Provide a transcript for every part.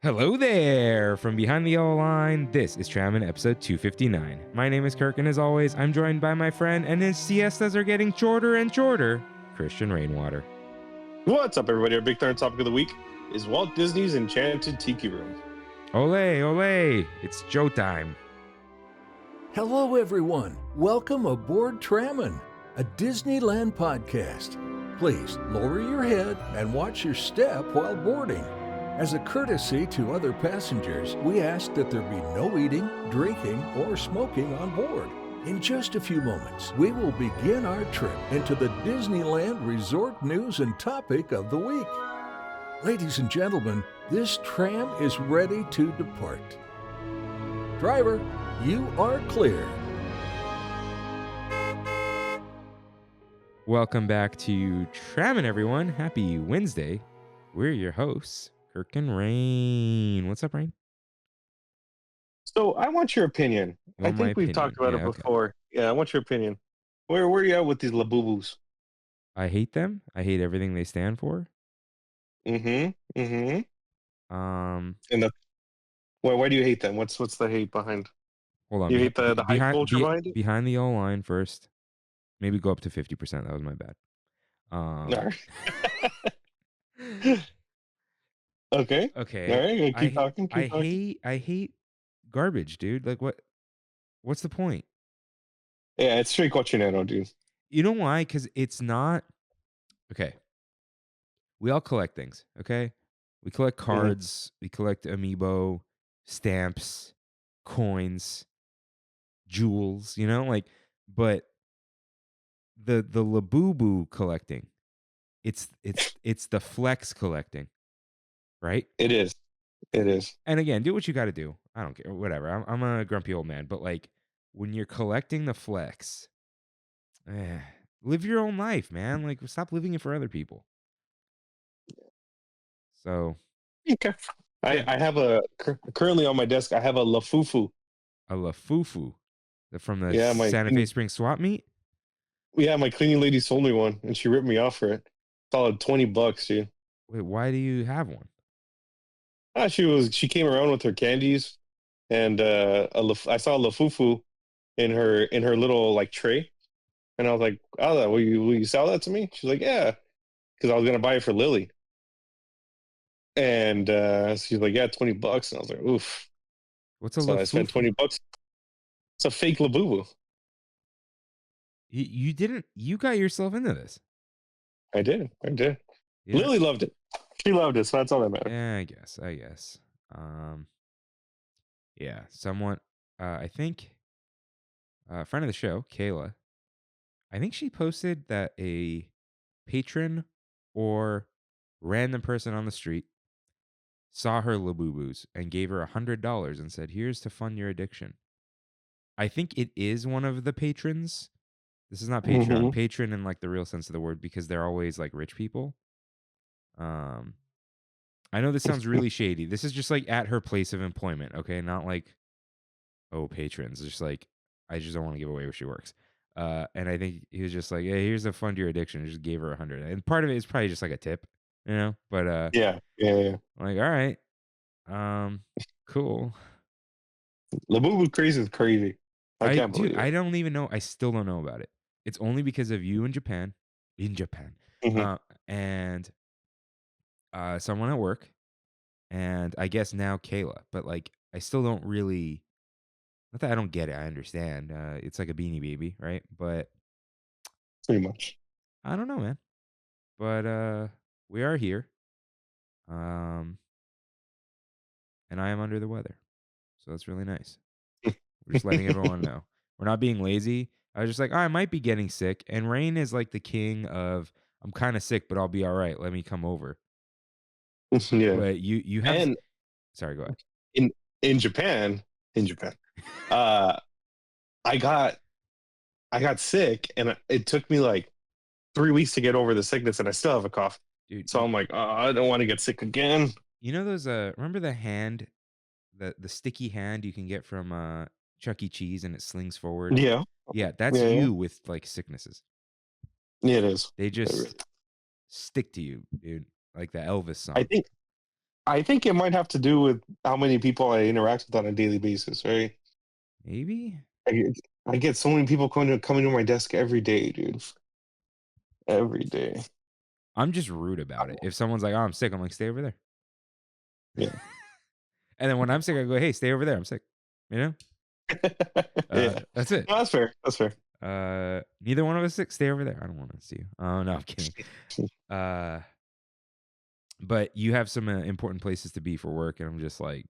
Hello there! From behind the yellow line, this is Trammin episode 259. My name is Kirk, and as always, I'm joined by my friend, and his siestas are getting shorter and shorter, Christian Rainwater. What's up, everybody? Our big third topic of the week is Walt Disney's Enchanted Tiki room. Ole, ole! It's showtime. Hello, everyone. Welcome aboard Trammin, a Disneyland podcast. Please lower your head and watch your step while boarding. As a courtesy to other passengers, we ask that there be no eating, drinking, or smoking on board. In just a few moments, we will begin our trip into the Disneyland Resort news and topic of the week. Ladies and gentlemen, this tram is ready to depart. Driver, you are clear. Welcome back to Trammin, everyone. Happy Wednesday. We're your hosts, Kirk and Rain. What's up, Rain? So I want your opinion. Well, I think we've talked about it before. Yeah, I want your opinion. Where are you at with these labubus? I hate them. I hate everything they stand for. And why do you hate them? What's the hate behind? Hold on. You hate the hype culture behind it? Behind the yellow line first. Maybe go up to 50%. That was my bad. Okay. Okay. All right. Keep talking. I hate garbage, dude. Like what's the point? Yeah, it's straight cochinero, dude. You know why? Because it's not okay. We all collect things, okay? We collect cards, we collect amiibo, stamps, coins, jewels, but the Labubu collecting, it's the flex collecting, right? It is. And again, do what you got to do. I don't care, whatever. I'm a grumpy old man, but like when you're collecting the flex, live your own life, man. Like stop living it for other people. So Okay. I have currently on my desk. I have a Lafufu. a Lafufu from the my Santa Fe Spring swap meet. Yeah, my cleaning lady sold me one, and she ripped me off for it. Solid $20, dude. Wait, why do you have one? She came around with her candies, and I saw a Lafufu in her little like tray, and I was like, "Oh, will you sell that to me?" She's like, "Yeah," because I was gonna buy it for Lily, and she's like, "Yeah, $20," and I was like, "Oof." What's a So Lafufu? I spent $20. It's a fake Labubu. You got yourself into this. I did. Yeah. Lily loved it. She loved it, so that's all that matters. Yeah, I guess. Yeah, somewhat. I think a friend of the show, Kayla, I think she posted that a patron or random person on the street saw her Labubus and gave her $100 and said, "Here's to fund your addiction." I think it is one of the patrons. This is not Patreon. Patron in like the real sense of the word, because they're always like rich people. I know this sounds really shady. This is just like at her place of employment, okay? Not like, oh, patrons. It's just like, I just don't want to give away where she works. And I think he was just like, hey, here's to fund your addiction. Just gave her 100. And part of it is probably just like a tip, But Yeah. like, all right, cool. Labubu craze is crazy. I can't believe it. I don't even know. I still don't know about it. It's only because of you in Japan, and someone at work, and I guess now Kayla. But like, I still don't really. Not that I don't get it. I understand. It's like a Beanie Baby, right? But Pretty much. I don't know, man. But we are here, and I am under the weather, so that's really nice. We're just letting everyone know. We're not being lazy. I was just like, oh, I might be getting sick. And Rain is like the king of, I'm kind of sick, but I'll be all right. Let me come over. Yeah. But you have. And sorry, go ahead. In Japan, I got sick, and it took me like 3 weeks to get over the sickness, and I still have a cough. Dude, so I'm like, oh, I don't want to get sick again. You know those? Remember the hand, the sticky hand you can get from Chuck E. Cheese, and it slings forward. Yeah. That's you with like sicknesses. Yeah, it is. They just stick to you, dude. Like the Elvis song. I think I think it might have to do with how many people I interact with on a daily basis, right? Maybe. I get so many people coming to my desk every day, dude. Every day. I'm just rude about it. If someone's like, "Oh, I'm sick," I'm like, "Stay over there." Yeah. And then when I'm sick, I go, "Hey, stay over there. I'm sick." You know? Yeah. That's it. No, that's fair. That's fair. Neither one of us sick. Stay over there. I don't want to see you. Oh no, I'm kidding. But you have some important places to be for work, and I'm just like,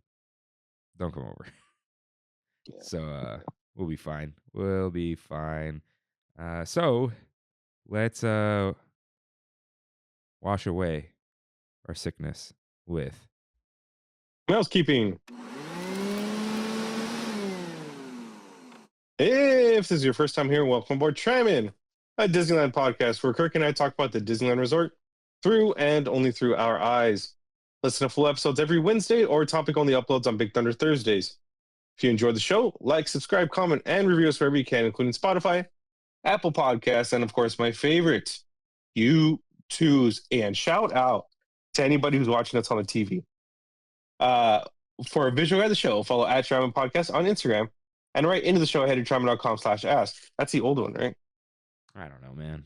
don't come over. Yeah. So we'll be fine. We'll be fine. So let's wash away our sickness with Housekeeping. If this is your first time here, welcome aboard Trammin, a Disneyland podcast where Kirk and I talk about the Disneyland Resort through and only through our eyes. Listen to full episodes every Wednesday or topic only uploads on Big Thunder Thursdays. If you enjoyed the show, like, subscribe, comment, and review us wherever you can, including Spotify, Apple Podcasts, and of course, my favorite, YouTubes. And shout out to anybody who's watching us on the TV. For a visual guide of the show, follow at Trammin Podcast on Instagram. And right into the show, head to trammin.com/ask. That's the old one, right? I don't know, man.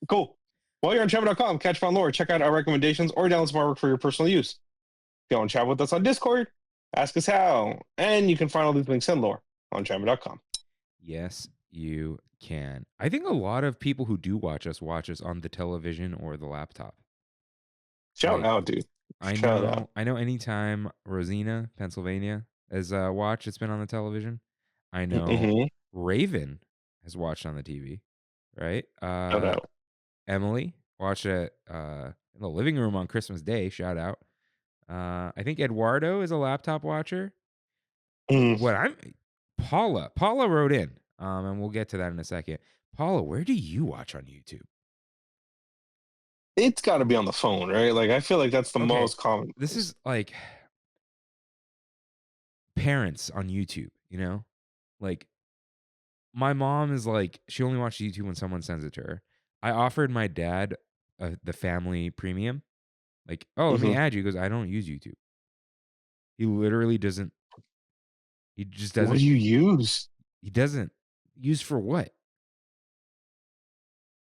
Cool. While you're on trammin.com, catch fun lore, check out our recommendations, or download some artwork for your personal use. If you want to chat with us on Discord, ask us how. And you can find all these links and lore on trammin.com. Yes, you can. I think a lot of people who do watch us on the television or the laptop. Shout out, dude. Shout out. I know anytime Rosina, Pennsylvania, has watched, it's been on the television. I know Raven has watched on the TV, right? Shout out. Emily watched it in the living room on Christmas Day. Shout out. I think Eduardo is a laptop watcher. Paula wrote in, and we'll get to that in a second. Paula, where do you watch on YouTube? It's got to be on the phone, right? Like, I feel like that's the most common. This is like parents on YouTube, you know? Like, my mom is like, she only watches YouTube when someone sends it to her. I offered my dad the family premium. Like, oh, let me add you. He goes, I don't use YouTube. He literally doesn't. He just doesn't. What do you use? He doesn't. Use for what?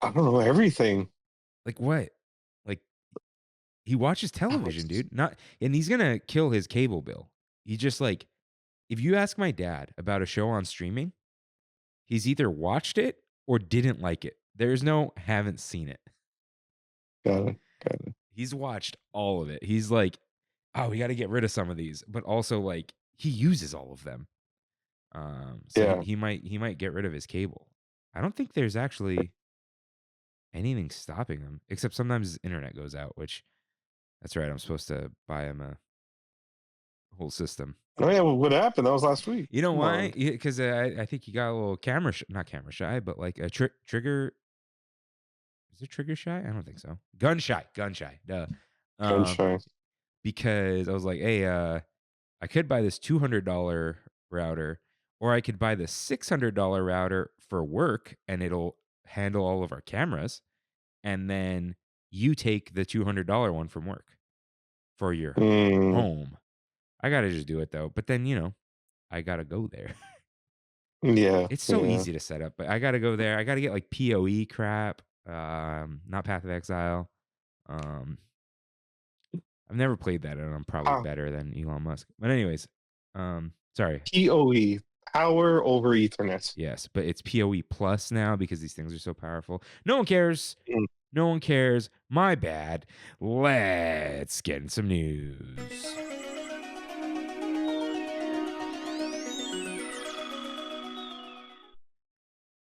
I don't know. Everything. Like what? Like, he watches television, dude. And he's gonna kill his cable bill. He just like, if you ask my dad about a show on streaming, he's either watched it or didn't like it. There's no haven't seen it. Got it. He's watched all of it. He's like, oh, we got to get rid of some of these, but also like he uses all of them. So he might get rid of his cable. I don't think there's actually anything stopping him, except sometimes his internet goes out, which that's right. I'm supposed to buy him a whole system. Oh yeah, well, what happened? That was last week. You know why? Because I think he got a little not camera shy, but like a trigger. Is it trigger shy? I don't think so. Gun shy. Duh. Gun shy. Because I was like, hey, I could buy this $200 router, or I could buy the $600 router for work, and it'll handle all of our cameras, and then you take the $200 one from work for your home. I gotta just do it though, but then I gotta go there. Yeah, it's so easy to set up, but I gotta go there. I gotta get like PoE crap, not Path of Exile. I've never played that, and I'm probably better than Elon Musk. But anyways, sorry. PoE, power over Ethernet. Yes, but it's PoE plus now because these things are so powerful. No one cares. No one cares. My bad. Let's get in some news.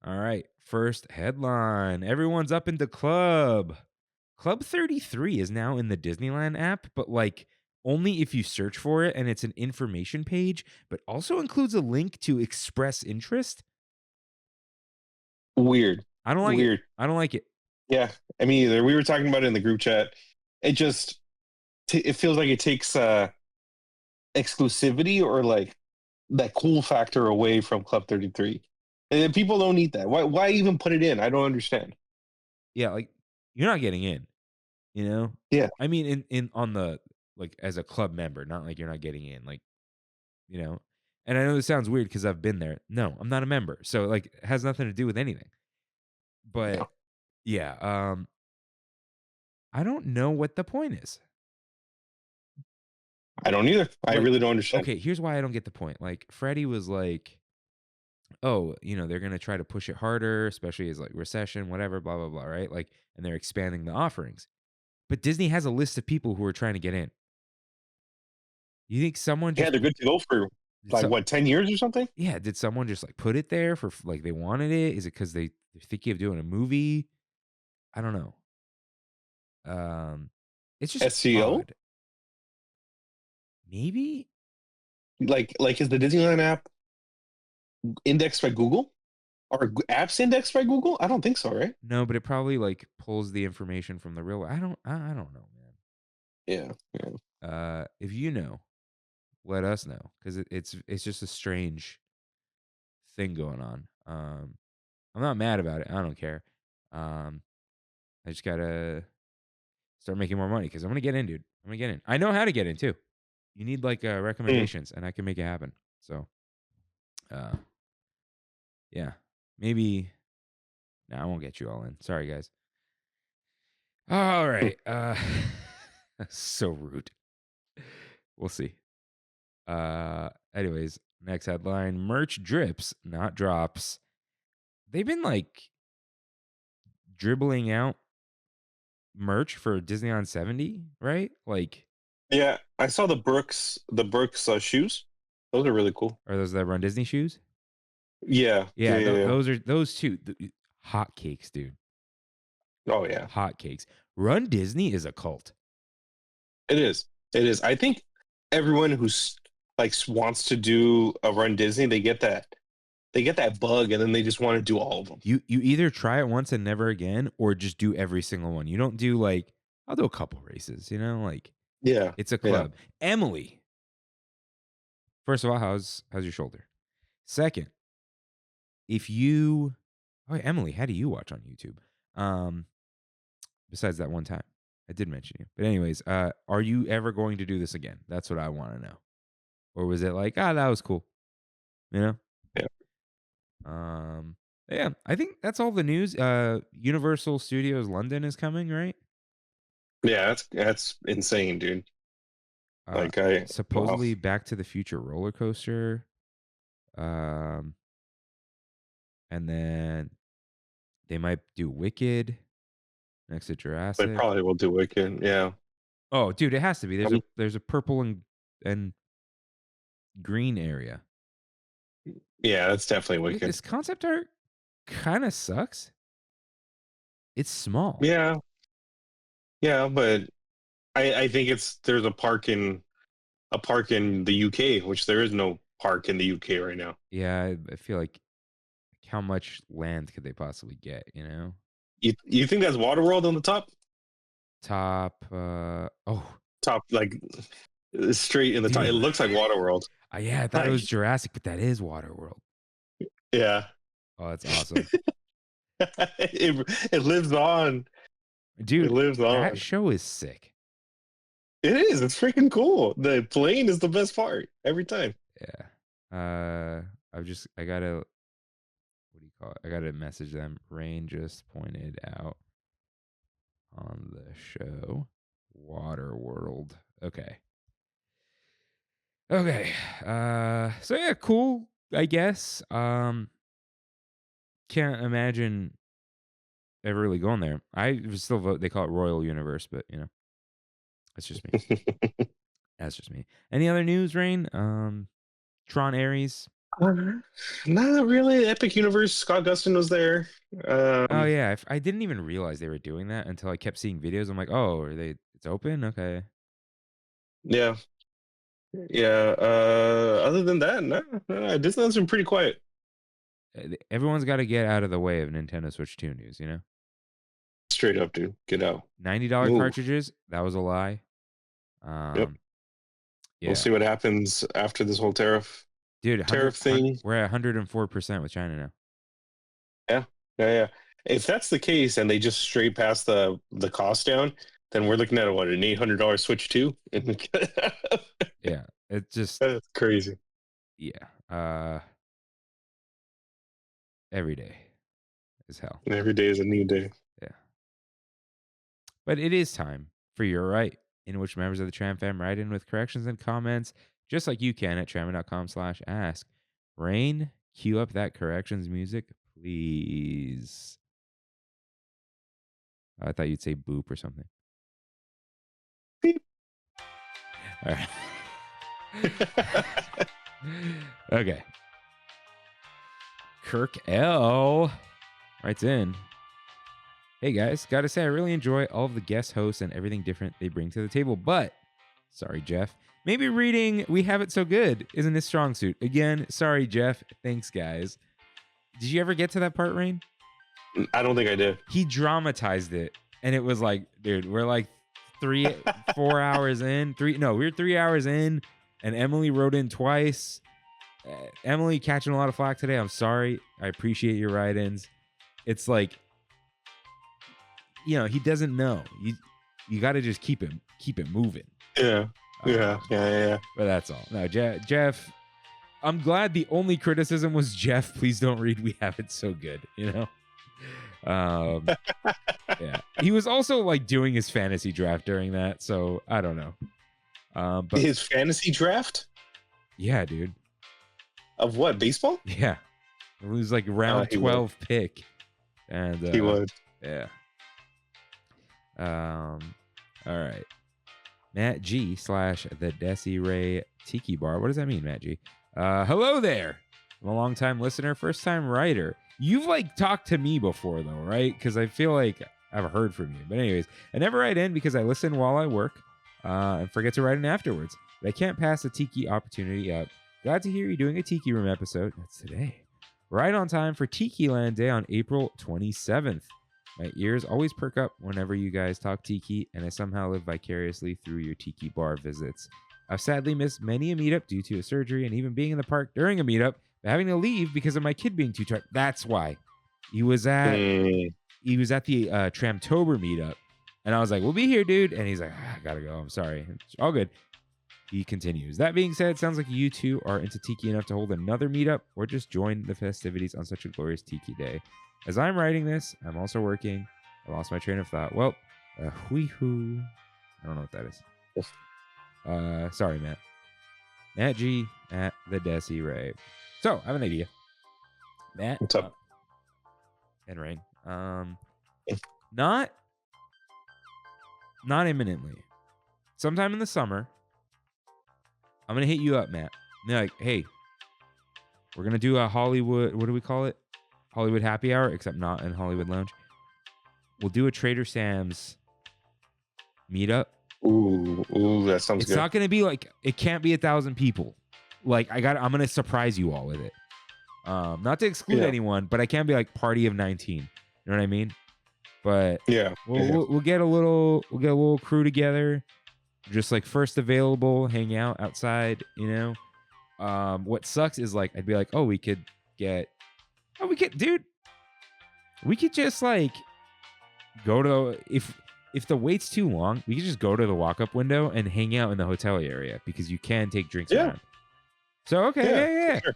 All right. First headline. Everyone's up into Club. Club 33 is now in the Disneyland app, but like only if you search for it, and it's an information page, but also includes a link to express interest. Weird. I don't like it. I don't like it. Yeah, I mean, either. We were talking about it in the group chat. It just it feels like it takes exclusivity or like that cool factor away from Club 33. And people don't need that. Why even put it in? I don't understand. Yeah, like you're not getting in, you know? Yeah. I mean, in on the like as a club member, not like you're not getting in, like, you know. And I know this sounds weird because I've been there. No, I'm not a member, so like it has nothing to do with anything. Yeah. But yeah, I don't know what the point is. I don't either. I Like, really don't understand. okay, here's why I don't get the point. Like Freddie was like, oh, they're gonna try to push it harder, especially as like recession, whatever, blah blah blah, right? Like, and they're expanding the offerings. But Disney has a list of people who are trying to get in. You think someone Yeah, just they're good to go for did like so, what, 10 years or something? yeah, did someone just like put it there for like they wanted it? Is it because they're thinking of doing a movie? I don't know. It's just SEO? odd. Maybe Like is the Disneyland app indexed by Google? Are apps indexed by Google? I don't think so, right? no, but it probably like pulls the information from the real. I don't know, Yeah. Yeah. man. If you know, let us know because it's just a strange thing going on. I'm not mad about it. I don't care. Um, I just gotta start making more money because I'm gonna get in, dude. I'm gonna get in. I know how to get in too. You need like Mm. recommendations, and I can make it happen. So, uh, yeah, maybe. No, I won't get you all in. Sorry, guys. All right. So rude. We'll see. Anyways, next headline: merch drips, not drops. They've been like dribbling out merch for Disneyland 70, right? Like, Yeah, I saw the Brooks shoes. Those are really cool. are those that Run Disney shoes? Yeah. Yeah, Yeah, yeah, yeah. those are those two. Hot cakes, dude. Oh yeah. Hot cakes. Run Disney is a cult. It is. It is. I think everyone who's like wants to do a Run Disney, they get that bug and then they just want to do all of them. You either try it once and never again, or just do every single one. You don't do like, I'll do a couple races, like Yeah. it's a Yeah. club. Emily, first of all, how's your shoulder? Second, if you Emily, how do you watch on YouTube? Besides that one time. I did mention you. But anyways, are you ever going to do this again? That's what I want to know. Or was it like, that was cool? You know? Yeah. Yeah, I think that's all the news. Universal Studios London is coming, right? Yeah, that's insane, dude. Like wow. Supposedly Back to the Future roller coaster. And then they might do Wicked next to Jurassic. They probably will do Wicked, yeah. Oh, dude, it has to be. There's a purple and green area. Yeah, that's definitely Dude, Wicked. this concept art kind of sucks. It's small. Yeah. Yeah, but I think there's a park in the UK, which there is no park in the UK right now. Yeah, I feel like how much land could they possibly get, You think that's Waterworld on the top? Top Top, like straight in the top. It looks like Waterworld. Yeah, I thought it was Jurassic, but that is Waterworld. Yeah. Oh, that's awesome. it lives on. Dude, it lives on. That show is sick. It is. It's freaking cool. The plane is the best part every time. Yeah. I gotta, what do you call it? I gotta message them. Rain just pointed out on the show Waterworld. Okay. So yeah, cool, I guess. Can't imagine ever really going there. I would still vote. They call it Royal Universe, but that's just me. That's just me. Any other news, Rain? Tron Ares. Not really. Epic Universe. Scott Gustin was there. Oh yeah, I didn't even realize they were doing that until I kept seeing videos. I'm like, oh, it's open? Okay. Yeah. Yeah. Other than that, no. Disneyland's been pretty quiet. Everyone's got to get out of the way of Nintendo Switch 2 news, Straight up, dude. Get out. $90 cartridges. That was a lie. Yep. Yeah. We'll see what happens after this whole tariff thing. We're at 104% with China now. Yeah. If that's the case and they just straight pass the cost down, then we're looking at what, an $800 Switch 2? Yeah, it just That's crazy. yeah. Every day is hell. And every day is a new day. Yeah. But it is time for Your Right, in which members of the TramFam write in with corrections and comments, just like you can at trammin.com/ask. Rain, cue up that corrections music, please. I thought you'd say boop or something. Beep. All right. Okay. Kirk L writes in. Hey guys, gotta say I really enjoy all of the guest hosts and everything different they bring to the table, but sorry, Jeff. Maybe reading We Have It So Good isn't his strong suit. Again, sorry, Jeff. Thanks, guys. Did you ever get to that part, Rain? I don't think I did. He dramatized it, and it was like, dude, we're like 4 hours in. We were 3 hours in, and Emily wrote in twice. Emily catching a lot of flack today. I'm sorry. I appreciate your write-ins. It's like, he doesn't know. You got to just keep it moving. Yeah. Yeah. But that's all. No, Jeff. I'm glad the only criticism was Jeff. Please don't read We Have It So Good. Yeah. He was also like doing his fantasy draft during that, so I don't know. But his fantasy draft? Yeah, dude. Of what? Baseball? Yeah. It was like round 12 pick. And he would. Yeah. All right. Matt G / the Desiree Tiki Bar. What does that mean, Matt G? Hello there. I'm a long-time listener, first-time writer. You've like talked to me before though, right? Because I feel like I've heard from you. But anyways, I never write in because I listen while I work and forget to write in afterwards. But I can't pass the Tiki opportunity up. Glad to hear you doing a Tiki Room episode. That's today. Right on time for Tiki Land Day on April 27th. My ears always perk up whenever you guys talk Tiki, and I somehow live vicariously through your Tiki bar visits. I've sadly missed many a meetup due to a surgery and even being in the park during a meetup, but having to leave because of my kid being too tired. That's why. He was at the Tramtober meetup, and I was like, we'll be here, dude. And he's like, I gotta go. I'm sorry. It's all good. He continues. That being said, sounds like you two are into Tiki enough to hold another meetup or just join the festivities on such a glorious Tiki day. As I'm writing this, I'm also working. I lost my train of thought. Well, whee-hoo. I don't know what that is. Sorry, Matt. Matt G at the Desi Ray. So, I have an idea. Matt. What's up? And Rain. Not imminently. Sometime in the summer, I'm going to hit you up, Matt. And they're like, hey, we're going to do a Hollywood, what do we call it? Hollywood happy hour, except not in Hollywood Lounge. We'll do a Trader Sam's meetup. Ooh, that sounds good. It's not going to be like, it can't be 1,000 people. Like, I'm going to surprise you all with it. Not to exclude anyone, but I can't be like party of 19. You know what I mean? But we'll get a little crew together, just like first available, hang out outside, What sucks is like, I'd be like, we could just like go to, if the wait's too long, we could just go to the walk-up window and hang out in the hotel area because you can take drinks around. So, okay, sure.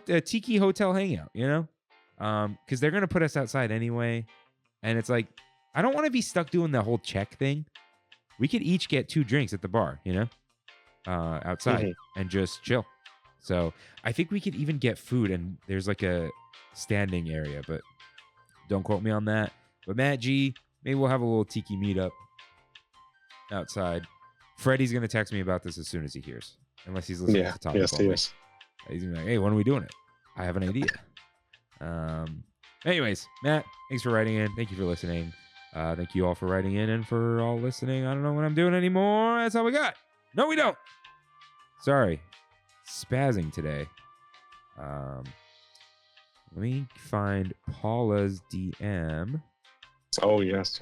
A Tiki hotel hangout, because they're going to put us outside anyway. And it's like, I don't want to be stuck doing the whole check thing. We could each get 2 drinks at the bar, outside and just chill. So I think we could even get food, and there's like a standing area, but don't quote me on that. But Matt G, maybe we'll have a little Tiki meetup outside. Freddie's going to text me about this as soon as he hears, unless he's listening to Topic. Yes, he is. He's going to be like, hey, when are we doing it? I have an idea. Anyways, Matt, thanks for writing in. Thank you for listening. Thank you all for writing in and for all listening. I don't know what I'm doing anymore. That's all we got. No, we don't. Sorry. Spazzing today. Let me find Paula's DM. Oh, yes.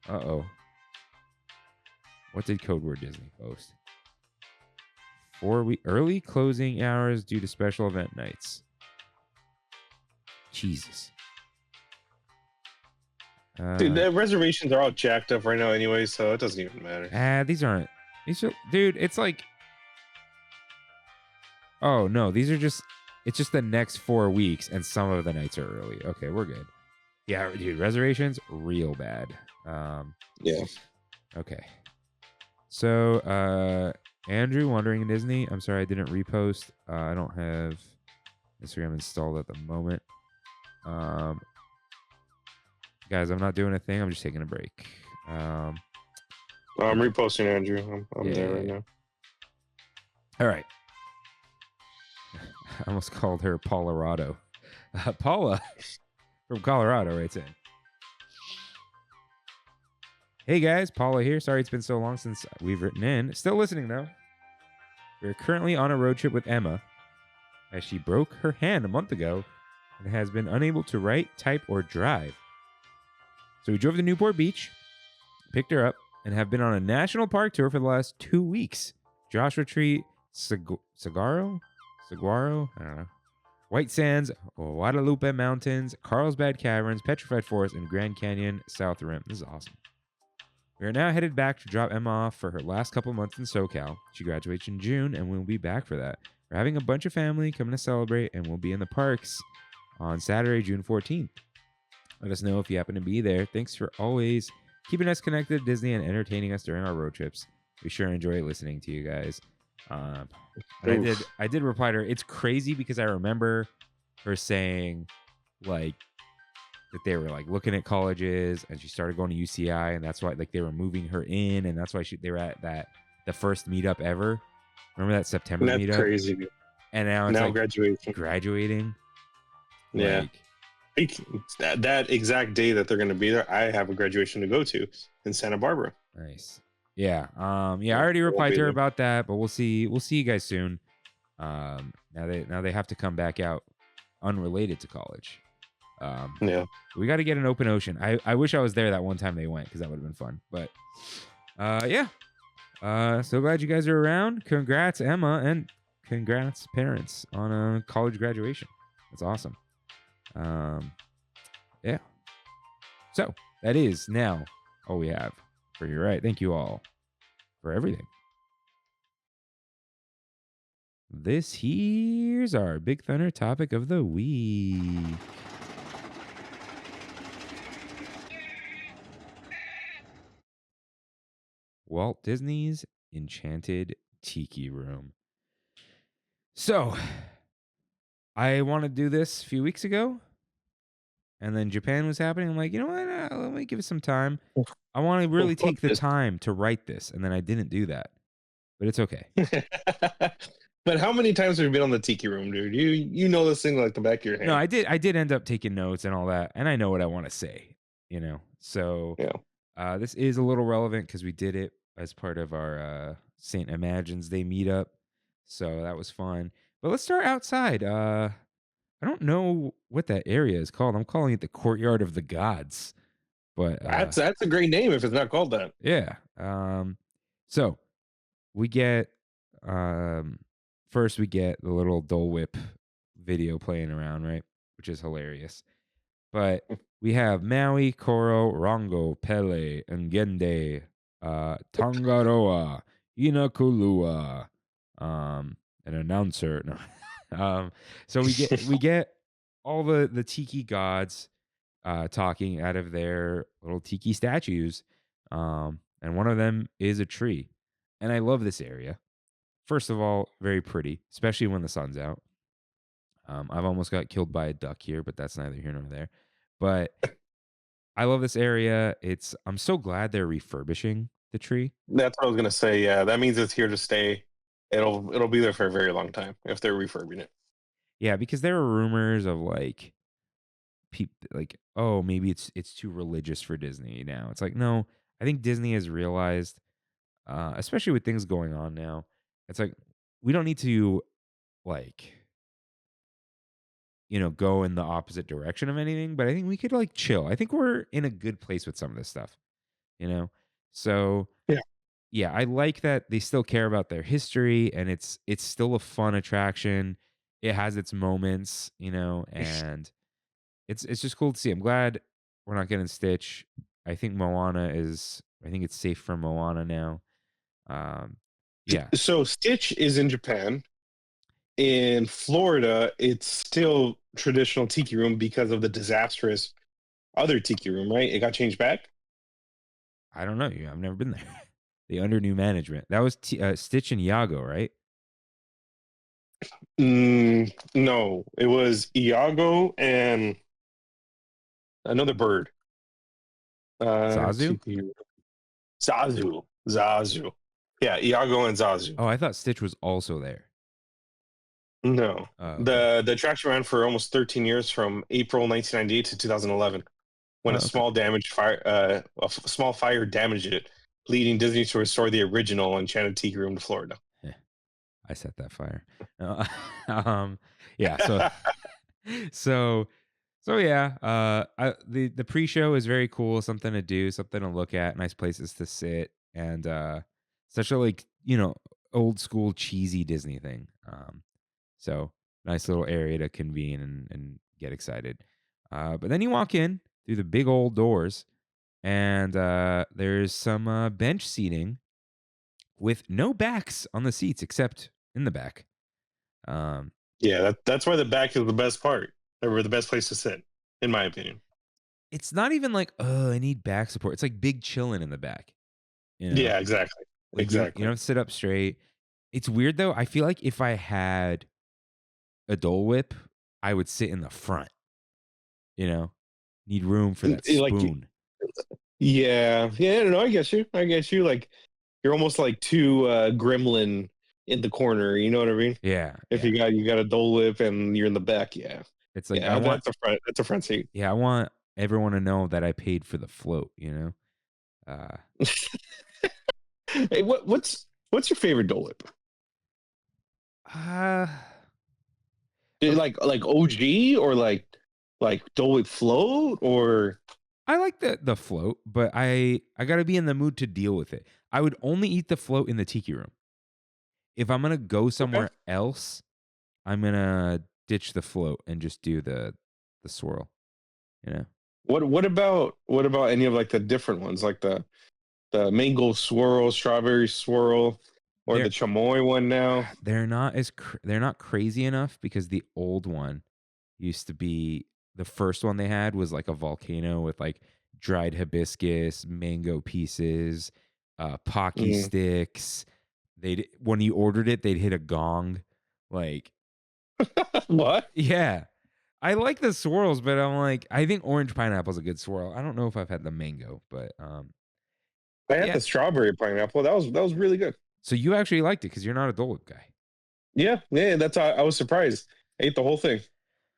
Uh-oh. What did Code Word Disney post? 4 early closing hours due to special event nights. Jesus. Dude, Uh, the reservations are all jacked up right now anyway, so it doesn't even matter. these aren't. These are, dude. It's like, oh no, these are just. It's just the next 4 weeks, and some of the nights are early. Okay, we're good. Yeah, dude, reservations real bad. Yeah. Okay. So, Andrew wandering in Disney. I'm sorry I didn't repost. I don't have Instagram installed at the moment. Guys, I'm not doing a thing. I'm just taking a break. I'm reposting Andrew. I'm there right now. All right. I almost called her Colorado. Paula from Colorado writes in. Hey guys, Paula here. Sorry it's been so long since we've written in. Still listening though. We're currently on a road trip with Emma as she broke her hand a month ago and has been unable to write, type, or drive. So we drove to Newport Beach, picked her up, and have been on a national park tour for the last 2 weeks. Joshua Tree, Saguaro? I don't know. White Sands, Guadalupe Mountains, Carlsbad Caverns, Petrified Forest, and Grand Canyon South Rim. This is awesome. We are now headed back to drop Emma off for her last couple months in SoCal. She graduates in June, and we'll be back for that. We're having a bunch of family coming to celebrate, and we'll be in the parks on Saturday, June 14th. Let us know if you happen to be there. Thanks for always keeping us connected to Disney and entertaining us during our road trips. We sure enjoy listening to you guys. And I did reply to her. It's crazy because I remember her saying like that they were like looking at colleges and she started going to UCI and that's why like they were moving her in and that's why they were at the first meetup ever. Remember that September meetup? That's crazy. And now it's like graduating. Yeah. Like, that exact day that they're going to be there, I have a graduation to go to in Santa Barbara. Nice. Yeah. I already replied to her about that, but we'll see you guys soon. Now they have to come back out unrelated to college. Yeah. We got to get an open ocean. I wish I was there that one time they went because that would have been fun. But yeah. So glad you guys are around. Congrats, Emma, and congrats, parents, on a college graduation. That's awesome. Yeah. So that is now all we have for you, right? Thank you all for everything. This here's our Big Thunder topic of the week. Walt Disney's Enchanted Tiki Room. So, I wanted to do this a few weeks ago, and then Japan was happening. I'm like, you know what? Let me give it some time. I want to really take the time to write this, and then I didn't do that. But it's okay. But how many times have you been on the Tiki Room, dude? You know this thing like the back of your hand. No, I did end up taking notes and all that, and I know what I want to say, you know. So yeah. This is a little relevant because we did it as part of our St. Imagines Day meetup. So that was fun. But let's start outside. I don't know what that area is called. I'm calling it the Courtyard of the Gods. But that's a great name if it's not called that. Yeah. So we get first we get the little Dole Whip video playing around, right? Which is hilarious. But we have Maui, Koro, Rongo, Pele, Ngende, Tangaroa, Inakulua, an announcer. No. So we get all the tiki gods talking out of their little tiki statues. And one of them is a tree. And I love this area. First of all, very pretty, especially when the sun's out. I've almost got killed by a duck here, but that's neither here nor there. But I love this area. I'm so glad they're refurbishing the tree. That's what I was gonna say. Yeah, that means it's here to stay. It'll be there for a very long time if they're refurbing it. Yeah, because there were rumors of like oh, maybe it's too religious for Disney now. It's like, no, I think Disney has realized, especially with things going on now, it's like we don't need to like, go in the opposite direction of anything, but I think we could like chill. I think we're in a good place with some of this stuff, So yeah, I like that they still care about their history and it's still a fun attraction. It has its moments, and it's just cool to see. I'm glad we're not getting Stitch. I think it's safe for Moana now. Yeah. So Stitch is in Japan. In Florida, it's still traditional tiki room because of the disastrous other tiki room, right? It got changed back. I don't know. I've never been there. They under new management. That was Stitch and Iago, right? No, it was Iago and another bird. Zazu? Tiki room. Zazu. Yeah, Iago and Zazu. Oh, I thought Stitch was also there. No, Oh, okay. the attraction ran for almost 13 years, from April 1998 to 2011, when Oh, a okay. small fire damaged it, leading Disney to restore the original Enchanted Tiki room to Florida. Yeah, I set that fire. Yeah. So yeah. The pre-show is very cool. Something to do, something to look at, nice places to sit, and such a old school cheesy Disney thing. So nice little area to convene and get excited. But then you walk in through the big old doors, and there's some bench seating with no backs on the seats except in the back. Yeah, that's why the back is the best part, or the best place to sit, in my opinion. It's not even like, oh, I need back support. It's like big chilling in the back. Yeah, exactly. Like you don't have to sit up straight. It's weird though. I feel like if I had a Dole Whip, I would sit in the front. Need room for that Like, spoon. yeah. No, I get you. Like, you're almost like two gremlin in the corner. You know what I mean? Yeah. If yeah. you got a Dole Whip and you're in the back, yeah. It's like That's a front seat. Yeah, I want everyone to know that I paid for the float. Hey, what's your favorite Dole Whip? Uh, Like OG, or like Dole Whip float, or I like the float, but I got to be in the mood to deal with it. I would only eat the float in the tiki room. If I'm gonna go somewhere else, I'm gonna ditch the float and just do the swirl. What about any of like the different ones, like the mango swirl, strawberry swirl, or the chamoy one now? They're not crazy enough, because the old one used to be, the first one they had was like a volcano with like dried hibiscus, mango pieces, Pocky sticks. When you ordered it, they'd hit a gong. Like, what? Yeah. I like the swirls, but I'm like, I think orange pineapple is a good swirl. I don't know if I've had the mango, but I had the strawberry pineapple. That was really good. So you actually liked it because you're not a Dole Whip guy. Yeah. That's how I was surprised. I ate the whole thing.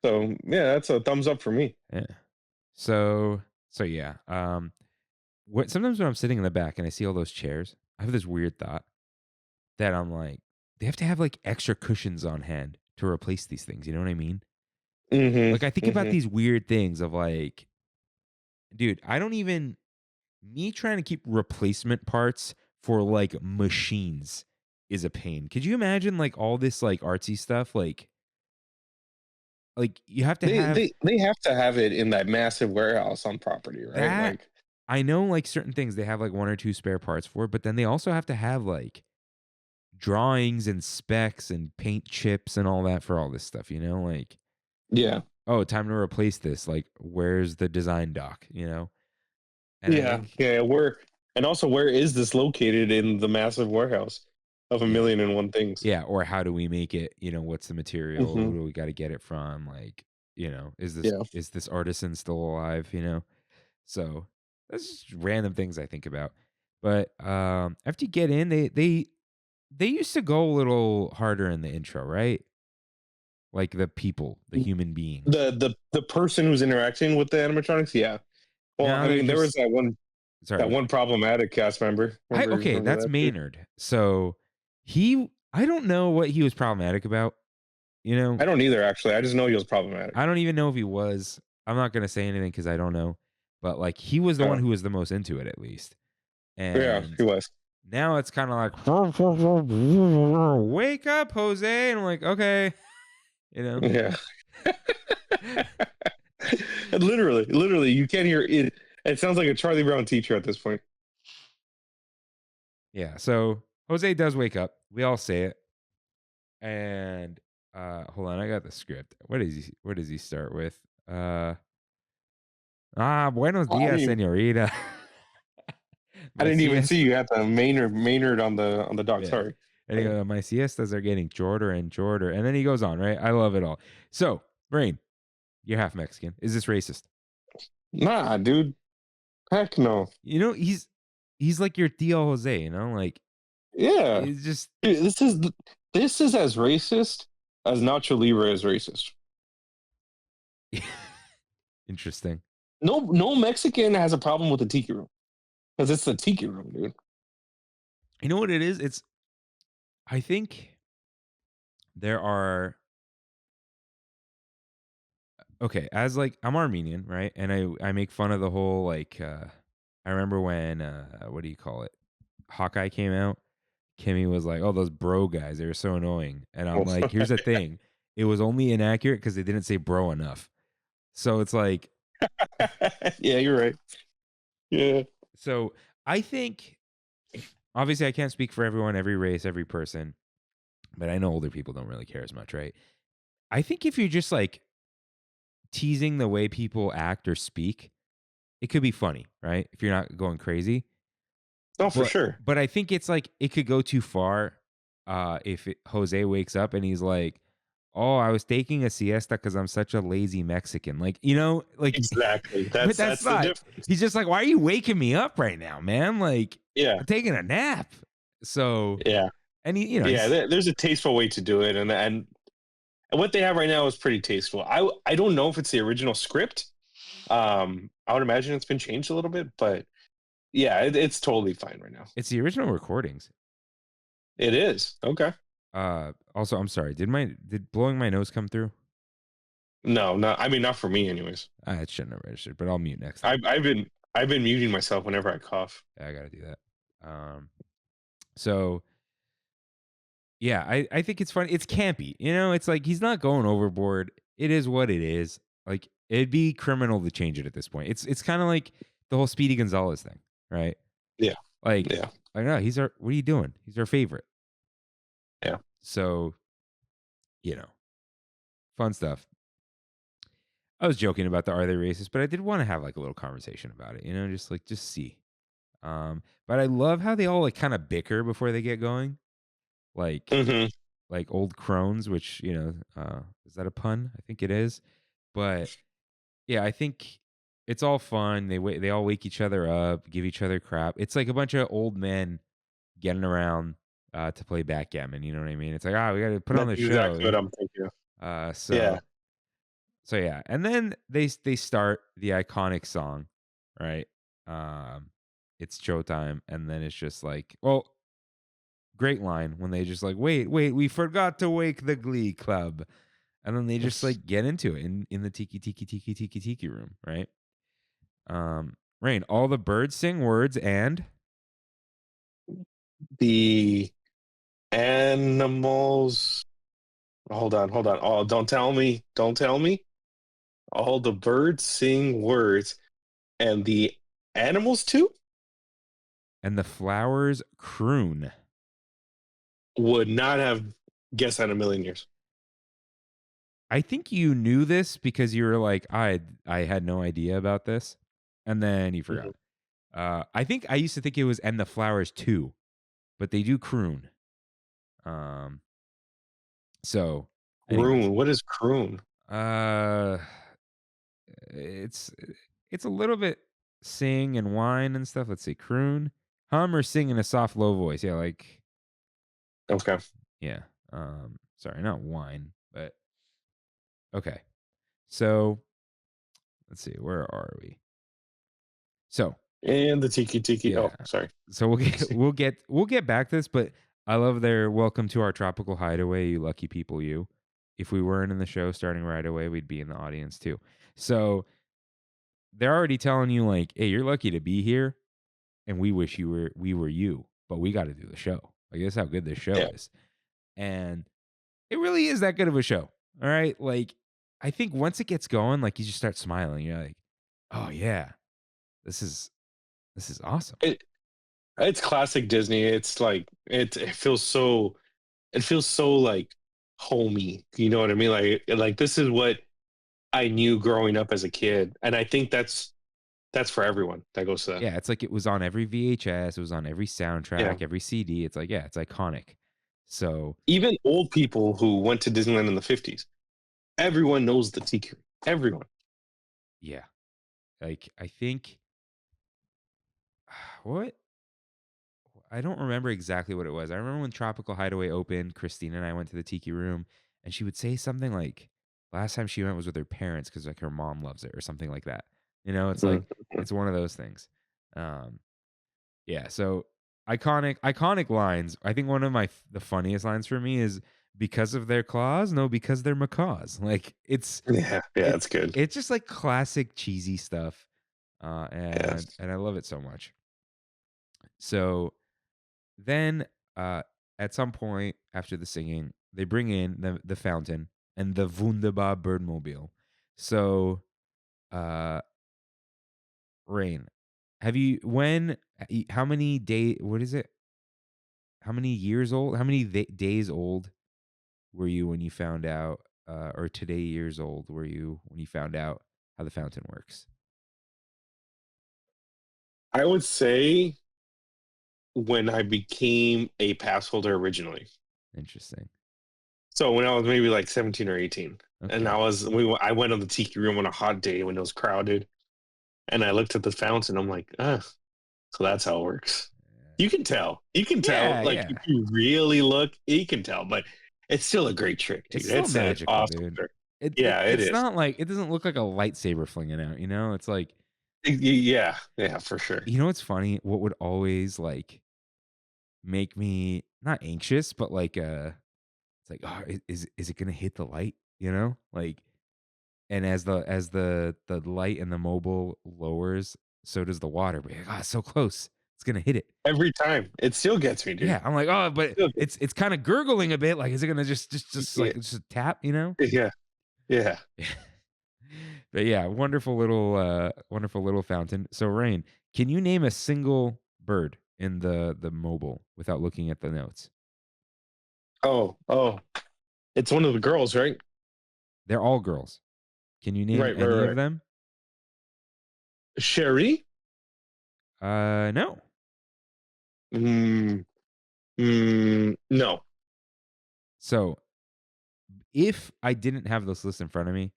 So yeah, that's a thumbs up for me. Yeah. So yeah. Sometimes when I'm sitting in the back and I see all those chairs, I have this weird thought that I'm like, they have to have like extra cushions on hand to replace these things. You know what I mean? Mm-hmm. Like I think about these weird things of like, dude, me trying to keep replacement parts for like machines is a pain. Could you imagine like all this like artsy stuff? Like you have to they have to have it in that massive warehouse on property, right? Like, I know like certain things they have like one or two spare parts for, but then they also have to have like drawings and specs and paint chips and all that for all this stuff, like, yeah. Oh, time to replace this. Like, where's the design doc, And where is this located in the massive warehouse of a million and one things? Yeah. Or how do we make it? What's the material? Who do we got to get it from? Like, is this artisan still alive? So that's just random things I think about. But after you get in, they used to go a little harder in the intro, right? Like the people, the human beings. The person who's interacting with the animatronics, yeah. Well, now I mean, there was that one problematic cast member. Okay, that's Maynard. So I don't know what he was problematic about. I don't either, actually. I just know he was problematic. I don't even know if he was. I'm not gonna say anything because I don't know. But like he was the one who was the most into it, at least. And yeah, he was. Now it's kind of like, wake up, Jose. And I'm like, okay. Yeah. Literally, you can't hear it. It sounds like a Charlie Brown teacher at this point. Yeah. So Jose does wake up. We all say it. And hold on, I got the script. What does he start with? Buenos Oh, dias, señorita. I My didn't even siesta. see you had the Maynard on the dog. Yeah. Sorry. And he goes, my siestas are getting shorter and shorter. And then he goes on, right? I love it all. So, Rain, you're half Mexican. Is this racist? Nah, dude. Heck no. You know, he's like your Tio Jose, you know? Like, Yeah. it's just Dude, this is as racist as Nacho Libre is racist. interesting. No Mexican has a problem with the tiki room because it's the tiki room, dude. You know what it is? I think there are okay, as like I'm Armenian, right? And I make fun of the whole like I remember when what do you call it? Hawkeye came out. Kimmy was like, "Oh, those bro guys, they were so annoying." And I'm like, "Here's the thing. It was only inaccurate cuz they didn't say bro enough." So it's like Yeah, you're right. Yeah. so I think obviously I can't speak for everyone, every race, every person, but I know older people don't really care as much, right? I think if you're just like teasing the way people act or speak, it could be funny, right? If you're not going crazy. No, for sure. But I think it's like it could go too far if Jose wakes up and he's like, "Oh, I was taking a siesta because I'm such a lazy Mexican." Like, you know, like Exactly. but That's the not. difference. He's just like, "Why are you waking me up right now, man? Like, Yeah. I'm taking a nap." So Yeah. and he, you know, Yeah, there's a tasteful way to do it, and what they have right now is pretty tasteful. I don't know if it's the original script. I would imagine it's been changed a little bit, but yeah, it's totally fine right now. it's the original recordings. It is okay. Also, I'm sorry. Did blowing my nose come through? No, not. I mean, not for me, anyways. It shouldn't have registered, but I'll mute next time. I've been muting myself whenever I cough. Yeah, I gotta do that. So yeah, I think it's funny. It's campy, you know. It's like he's not going overboard. It is what it is. Like it'd be criminal to change it at this point. It's kind of like the whole Speedy Gonzalez thing, right? Yeah. Like Yeah. like no, he's our. What are you doing? He's our favorite. Yeah. So, you know, fun stuff. I was joking about the are they racist, but I did want to have like a little conversation about it. You know, just see. But I love how they all like kind of bicker before they get going, like Mm-hmm. like old crones. Which you know, is that a pun? I think it is. But yeah, I think it's all fun. They all wake each other up, give each other crap. It's like a bunch of old men getting around to play backgammon. You know what I mean? It's like we got to put on That's the show. exactly what I'm thinking. So Yeah. so yeah, and then they start the iconic song, right? It's showtime, and then it's just like, well, great line when they just like, wait, we forgot to wake the Glee Club, and then they just like get into it in the tiki room, right? Rain, all the birds sing words and The animals. Hold on. Oh, don't tell me. All the birds sing words, and the animals too the flowers croon. would not have guessed that in a million years. I think you knew this because you were like, I had no idea about this, and then you forgot. I think I used to think it was and the flowers too, but they do croon. So anyways, Croon. What is croon? it's a little bit sing and whine and stuff. Let's see, croon, hum or sing in a soft low voice. Yeah, like Okay. yeah. Sorry, not whine, but okay. So let's see, where are we? So And the tiki. yeah. Oh, sorry. So we'll get back to this, but I love their welcome to our tropical hideaway, you lucky people, you. If we weren't in the show starting right away, we'd be in the audience too. So they're already telling you like, hey, you're lucky to be here, and we wish we were you, but we got to do the show. Like that's how good this show Yeah. is, and it really is that good of a show. All right, like I think once it gets going, like you just start smiling. You're like, oh yeah, this is awesome. It's classic Disney. It's like it feels so like homey. You know what I mean? Like this is what I knew growing up as a kid, and I think that's for everyone that goes to that. Yeah, it's like it was on every VHS, it was on every Yeah, soundtrack, every CD. It's like, yeah, it's iconic. So even old people who went to Disneyland in the 50s, everyone knows the Tiki. Everyone. yeah, like I think what I don't remember exactly what it was. I remember when Tropical Hideaway opened, Christina and I went to the Tiki Room, and she would say something like, last time she went was with her parents because like her mom loves it or something like that. It's like Mhm. it's one of those things. Um, yeah. So iconic lines. I think one of the funniest lines for me is because of their claws. No, because they're macaws. Like Yeah, yeah, it's it's good. it's just like classic cheesy stuff, Yes. and I love it so much. So then, at some point after the singing, they bring in the fountain and the Wunderbar Birdmobile. So, uh, Rain, have you how many what is it? How many years old? How many days old were you when you found out, or today years old were you when you found out how the fountain works? I would say when I became a pass holder originally. Interesting. So when I was maybe like 17 or 18, and Okay. I went on the Tiki Room on a hot day when it was crowded, and I looked at the fountain. I'm like, so that's how it works. You can tell. Yeah, Like yeah. if you really look, you can tell. But it's still a great trick, It's dude. still It's an magical, awesome dude. trick. It Yeah, it it's is. not like it doesn't look like a lightsaber flinging out, It's like, Yeah, yeah, for sure. what's funny? What would always like make me not anxious, but like it's like, oh, is it gonna hit the light? Like, and as the light and the mobile lowers, so does the water. But you're like, so close, it's gonna hit it. Every time, it still gets me, dude. Yeah, I'm like, oh, but Still gets it's kind of gurgling a bit. Like, is it gonna me. just like just tap? Yeah, yeah. But yeah, wonderful little fountain. So Rain, can you name a single bird in the mobile without looking at the notes? Oh, it's one of the girls, right? They're all girls. Can you name Right, right, any of right. them? Sherry? No. Mm, no. So if I didn't have this list in front of me,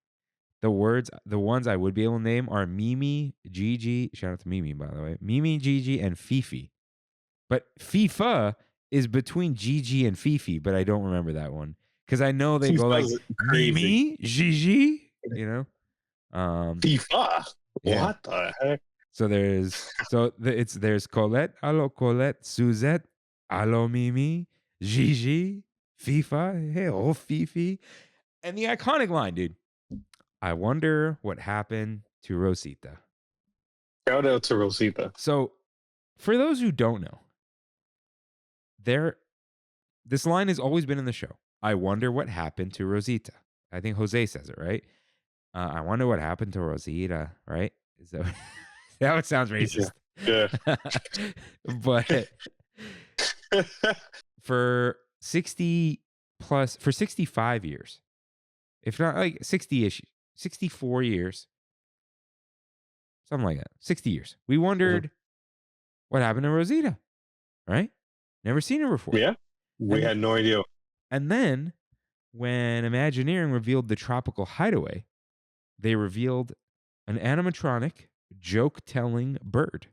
the ones I would be able to name are Mimi, Gigi. Shout out to Mimi, by the way. Mimi, Gigi, and Fifi. But FIFA is between Gigi and Fifi, but I don't remember that one because I know they go like FIFA's crazy. Mimi, Gigi. FIFA? Yeah. What the heck? So there's Colette, hello Colette, Suzette, hello Mimi, Gigi, FIFA, hey oh Fifi, and the iconic line, dude. I wonder what happened to Rosita. Shout out to Rosita. So, for those who don't know, this line has always been in the show. I wonder what happened to Rosita. I think Jose says it, right? I wonder what happened to Rosita, right? Is that that sounds Yeah. racist. Yeah. But for 65 years, if not like 60-ish, 64 years, something like that, 60 years, we Mhm. wondered what happened to Rosita, right? Never seen her before. Yeah. We And had no idea. and then when Imagineering revealed the Tropical Hideaway, they revealed an animatronic joke-telling bird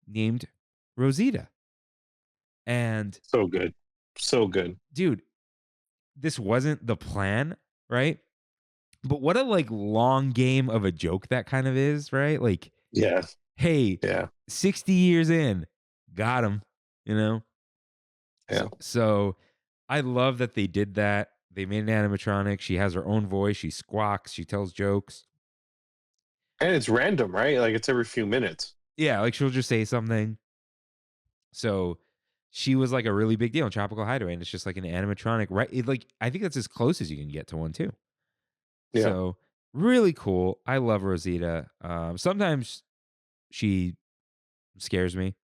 named Rosita. And So good. So good. dude, this wasn't the plan, right? But what a like long game of a joke that kind of is, right? Like, Yeah. hey, Yeah. 60 years in, got him, you know? Yeah. So I love that they did that. They made an animatronic. She has her own voice. She squawks. She tells jokes. And it's random, right? Like it's every few minutes. Yeah, like she'll just say something. So she was like a really big deal in Tropical Hideaway, and it's just like an animatronic, right? Like I think that's as close as you can get to one too. Yeah. So really cool. I love Rosita. Sometimes she scares me,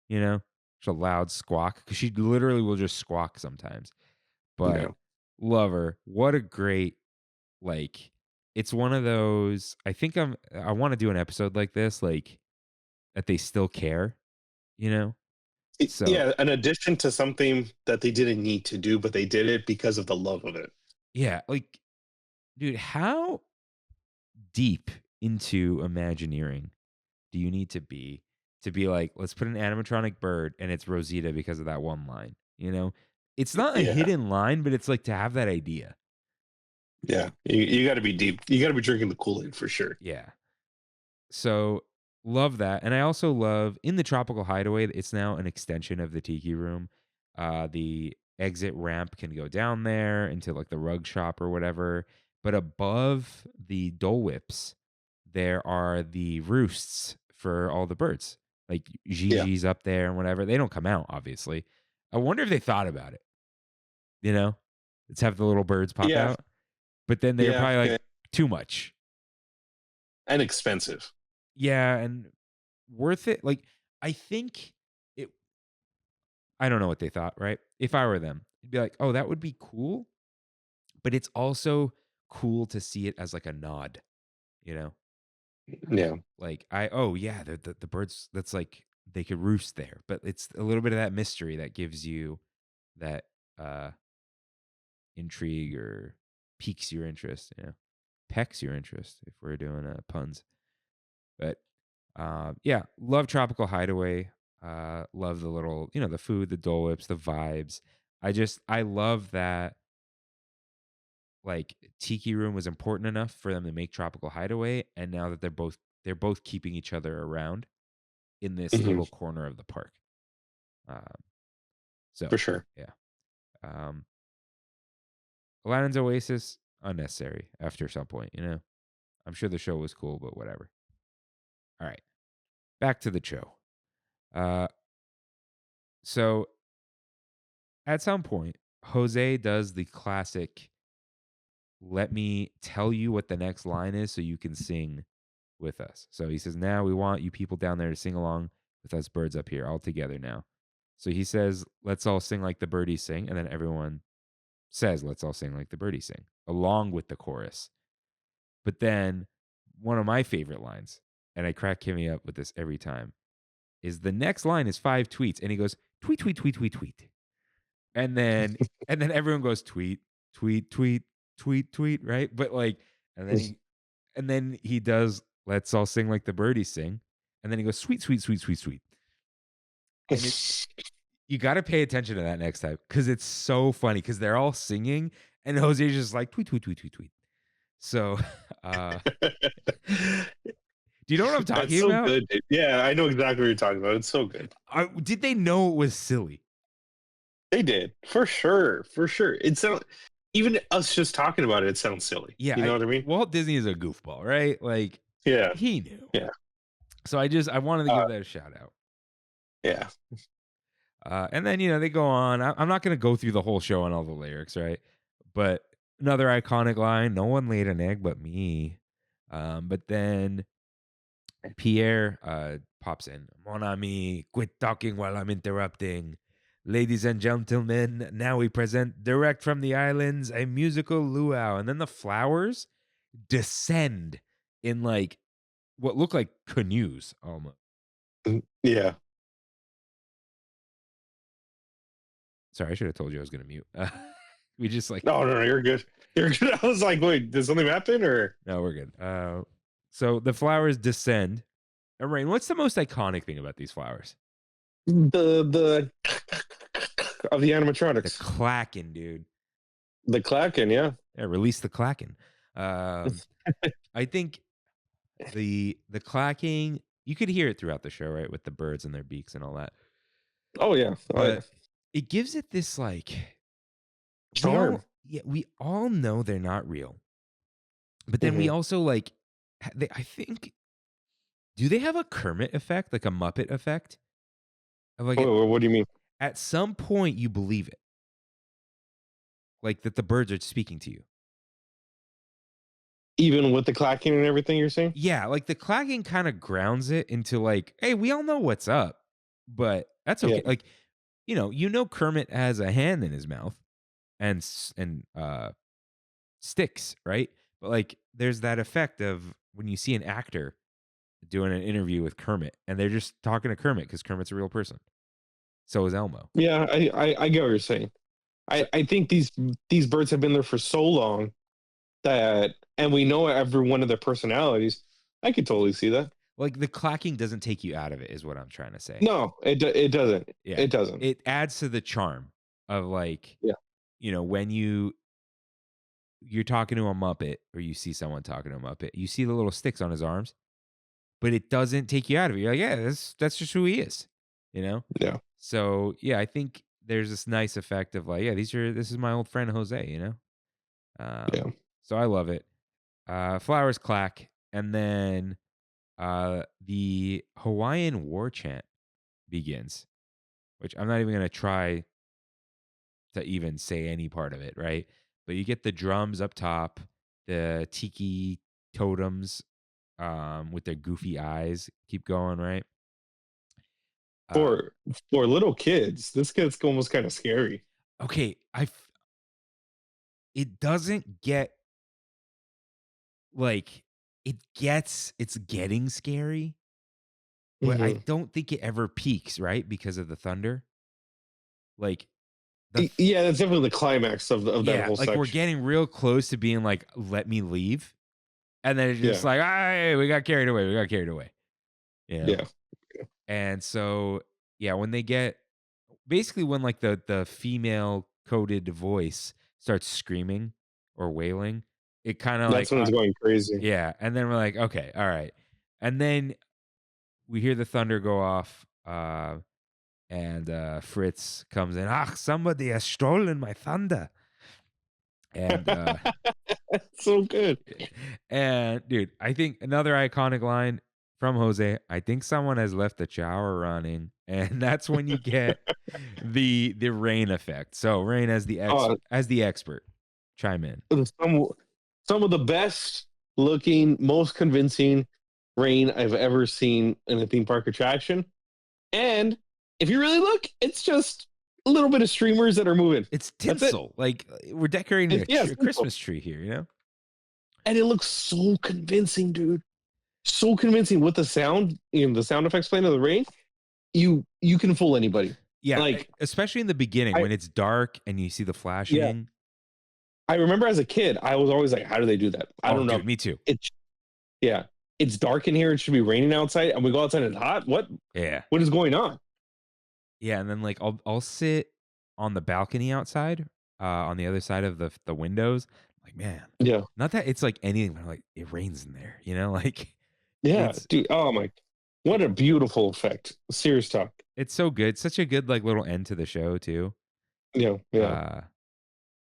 you know? She's a loud squawk because she literally will just squawk sometimes. But Yeah. love her. What a great, like, it's one of those. I want to do an episode like this, like, that they still care, you know? So, Yeah, an addition to something that they didn't need to do, but they did it because of the love of it. yeah, like, dude, how deep into Imagineering do you need to be like, let's put an animatronic bird and it's Rosita because of that one line, you know? It's not a Yeah, hidden line, but it's like to have that idea. yeah. You got to be deep. You got to be drinking the Kool-Aid for sure. Yeah. So love that. And I also love in the Tropical Hideaway, it's now an extension of the Tiki Room. The exit ramp can go down there into like the rug shop or whatever. But above the Dole Whips, there are the roosts for all the birds. Like Yeah, Gigi's up there and whatever. They don't come out, obviously. I wonder if they thought about it, you know? Let's have the little birds pop yeah, out. But then they're yeah, probably like yeah. too much. And expensive. Yeah, and worth it. Like I think it I don't know what they thought, right? If I were them, I'd be like, "Oh, that would be cool." But it's also cool to see it as like a nod, you know? Yeah, Like oh yeah, the birds that's like they could roost there, but it's a little bit of that mystery that gives you that uh intrigue or piques your interest, you know. Pecks your interest if we're doing puns. But yeah, love Tropical Hideaway. Love the little, the food, the Dole Whips, the vibes. I love that like Tiki Room was important enough for them to make Tropical Hideaway, and now that they're both keeping each other around in this hmm, little corner of the park. Um, so for sure. yeah, um, Aladdin's Oasis unnecessary after some point. I'm sure the show was cool, but whatever. All right, back to the show. Uh, so at some point, Jose does the classic, let me tell you what the next line is so you can sing with us. So he says, now we want you people down there to sing along with us birds up here all together now. So he says, let's all sing like the birdies sing. And then everyone says, let's all sing like the birdies sing, along with the chorus. But then one of my favorite lines, and I crack Kimmy up with this every time, is the next line is 5 tweets. And he goes, tweet, tweet, tweet, tweet, tweet. And then everyone goes tweet, tweet, tweet, tweet, tweet, right? But like, and then he does let's all sing like the birdies sing. And then he goes, sweet, sweet, sweet, sweet, sweet. And you gotta pay attention to that next time because it's so funny because they're all singing and Jose's just like tweet, tweet, tweet, tweet, tweet. So do you know what I'm That's talking so about? good, dude. Yeah, I know exactly what you're talking about. It's so good. Did they know it was silly? They did for sure, for sure. It sounds even us just talking about it. It sounds silly. Yeah, You know what I mean? Walt Disney is a goofball, right? Like Yeah, he knew. yeah, So I wanted to uh, give that a shout out. yeah. And then, they go on. I'm not going to go through the whole show on all the lyrics, right? But another iconic line, no one laid an egg but me. But then Pierre pops in. Mon ami, quit talking while I'm interrupting. Ladies and gentlemen, now we present direct from the islands a musical luau. And then the flowers descend in like what look like canoes almost. Yeah. Sorry, I should have told you I was going to mute. We just like No, no, no, you're good. You're good. I was like, wait, did something happen or No, we're good. So the flowers descend. And Rain, what's the most iconic thing about these flowers? the of the The animatronics? clacking, dude. The clacking, yeah. Yeah, release the clacking. I think the clacking, you could hear it throughout the show, right, with the birds and their beaks and all that. Oh yeah. But it gives it this like Charm. we all know they're not real. But then we Mhm. also like I think do they have a Kermit effect, like a Muppet effect? Of like What do you mean? at some point you believe it. Like that the birds are speaking to you. Even with the clacking and everything you're saying? Yeah, like the clacking kind of grounds it into like, hey, we all know what's up, but that's Yeah. okay. Like, Kermit has a hand in his mouth and sticks, right? But like, there's that effect of when you see an actor doing an interview with Kermit, and they're just talking to Kermit because Kermit's a real person. So is Elmo. Yeah, I get what you're saying. So, I think these birds have been there for so long that, and we know every one of their personalities. I could totally see that. like the clacking doesn't take you out of it, is what I'm trying to say. No, it doesn't. Yeah, It doesn't. it adds to the charm of like, Yeah. when you're talking to a Muppet or you see someone talking to a Muppet, you see the little sticks on his arms, but it doesn't take you out of it. You're like, yeah, that's just who he is, you know? Yeah. So yeah, I think there's this nice effect of like, yeah, this is my old friend Jose, Yeah. So I love it. Flowers clack, and then the Hawaiian war chant begins, which I'm not even gonna try to even say any part of it, right? But you get the drums up top, the tiki totems with their goofy eyes keep going, right? Uh, For little kids, this gets almost kind of scary. okay, it doesn't get like it's getting scary, but I Mhm. don't think it ever peaks, right? Because of the thunder. Like Yeah, that's definitely the climax of that yeah, whole like we're section. getting real close to being like, let me leave. And then it's just Yeah. like, hey, we got carried away. We got carried away. Yeah. And so, yeah, when they get basically when like the female coded voice starts screaming or wailing, it kind of like, That's when it's going crazy. yeah. And then we're like, okay, all right. And then we hear the thunder go off. And Fritz comes in. Ah, somebody has stolen my thunder. And So good. and dude, I think another iconic line from Jose. I think someone has left the chower running, and that's when you get the rain effect. So rain as Oh, as the expert, chime in. some some of the best looking, most convincing rain I've ever seen in a theme park attraction. And if you really look, it's just a little bit of streamers that are moving. It's That's it. tinsel. Like we're decorating Yeah, a simple. Christmas tree here. And it looks so convincing, dude. So convincing with the sound, the sound effects playing of the rain. You can fool anybody. Yeah, Like especially in the beginning I when it's dark and you see the yeah, flashing. I remember as a kid, I was always like, how do they do that? I Oh, don't know. dude, me too. It's yeah, it's dark in here. It should be raining outside, and we go outside and it's hot. Yeah. What is going on? Yeah, and then like I'll sit on the balcony outside, on the other side of the windows. Like, man, Yeah, not that it's like anything, but like it rains in there, like yeah, it's dude. Oh my, what a beautiful effect. Serious talk. it's so good. Such a good like little end to the show too. Yeah, yeah. Uh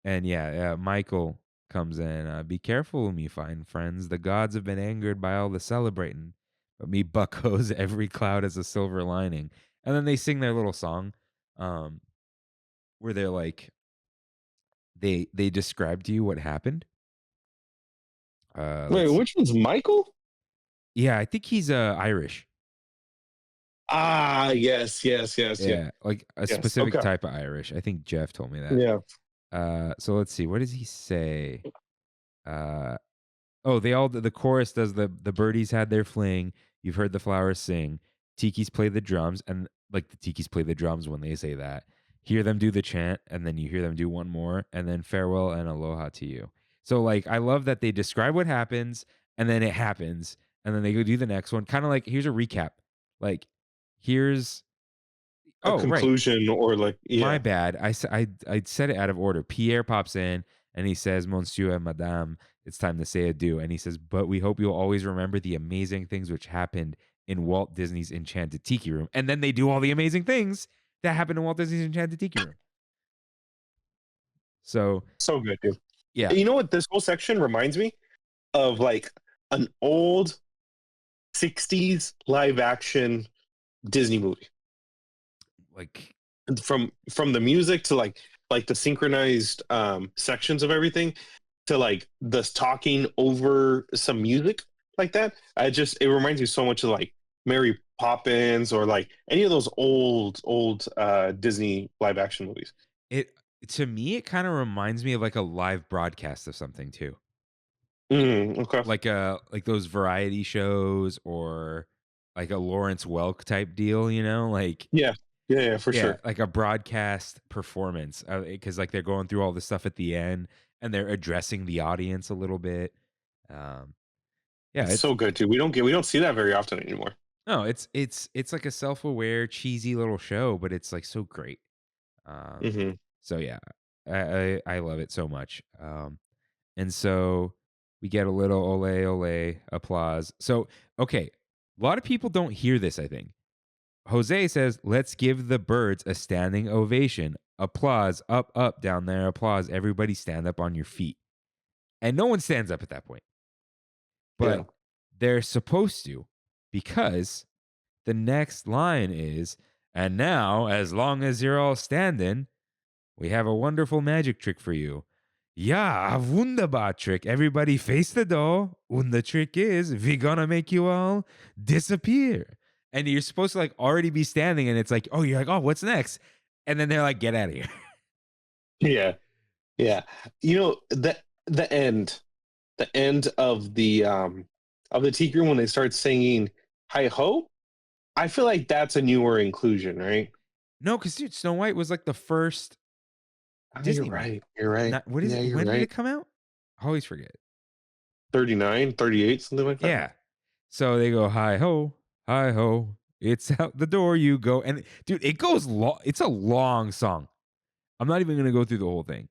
and yeah, Michael comes in. Be careful whom you find, friends. The gods have been angered by all the celebrating, but me buckos every cloud has a silver lining. And then they sing their little song, um, where they're like they describe to you what happened. Wait, Let's see. which one's Michael? Yeah, I think he's Irish. Ah, yes, yes, yes, yeah, Yeah, like a yes. specific Okay, type of Irish. I think Jeff told me that. yeah. So let's see. What does he say? Uh, oh, the chorus does the birdies had their fling. You've heard the flowers sing. Tikis play the drums, and like the Tikis play the drums when they say that. Hear them do the chant, and then you hear them do one more, and then farewell and aloha to you. So like, I love that they describe what happens, and then it happens, and then they go do the next one. Kind of like here's a recap. Like here's A oh right. conclusion or like My yeah, bad. I said it out of order. Pierre pops in and he says, Monsieur and Madame, it's time to say adieu. And he says, but we hope you'll always remember the amazing things which happened in Walt Disney's Enchanted Tiki Room. And then they do all the amazing things that happened in Walt Disney's Enchanted Tiki Room. So, so good, dude. yeah, You know what? This whole section reminds me of like an old '60s live action Disney movie. like, From the music to like the synchronized sections of everything. to like this talking over some music like that. It reminds me so much of like Mary Poppins or like any of those old Disney live action movies. It to me, it kind of reminds me of like a live broadcast of something too. Okay. Like those variety shows or like a Lawrence Welk type deal, like Yeah. Yeah, for yeah, sure. like a broadcast performance because like they're going through all this stuff at the end and they're addressing the audience a little bit. Um, yeah, It's it's so good too. We don't see that very often anymore. no, it's like a self-aware, cheesy little show, but it's like so great. Um, Hmm. so yeah, I love it so much. And so we get a little ole ole applause. So okay, a lot of people don't hear this. I think Jose says, "Let's give the birds a standing ovation. Applause, up, up, down there. Applause. Everybody stand up on your feet." And no one stands up at that point, Yeah. but they're supposed to because the next line is, "And now, as long as you're all standing, we have a wonderful magic trick for you." Yeah, a wunderbar trick. Everybody face the door. And the trick is, we're gonna make you all disappear. And you're supposed to like already be standing, and it's like, oh, you're like, oh, what's next? And then they're like, get out of here. Yeah. Yeah. The end of the tiki room when they start singing "Hi Ho," I feel like that's a newer inclusion, right? No, because dude, Snow White was like the first Oh, you're Disney movie. right. You're right. Not what is Yeah, it? you're When did right. it come out? I always forget. 39, 38, something like that. Yeah. So they go, hi ho, it's out the door you go. And dude, it goes long. It's a long song. I'm not even going to go through the whole thing.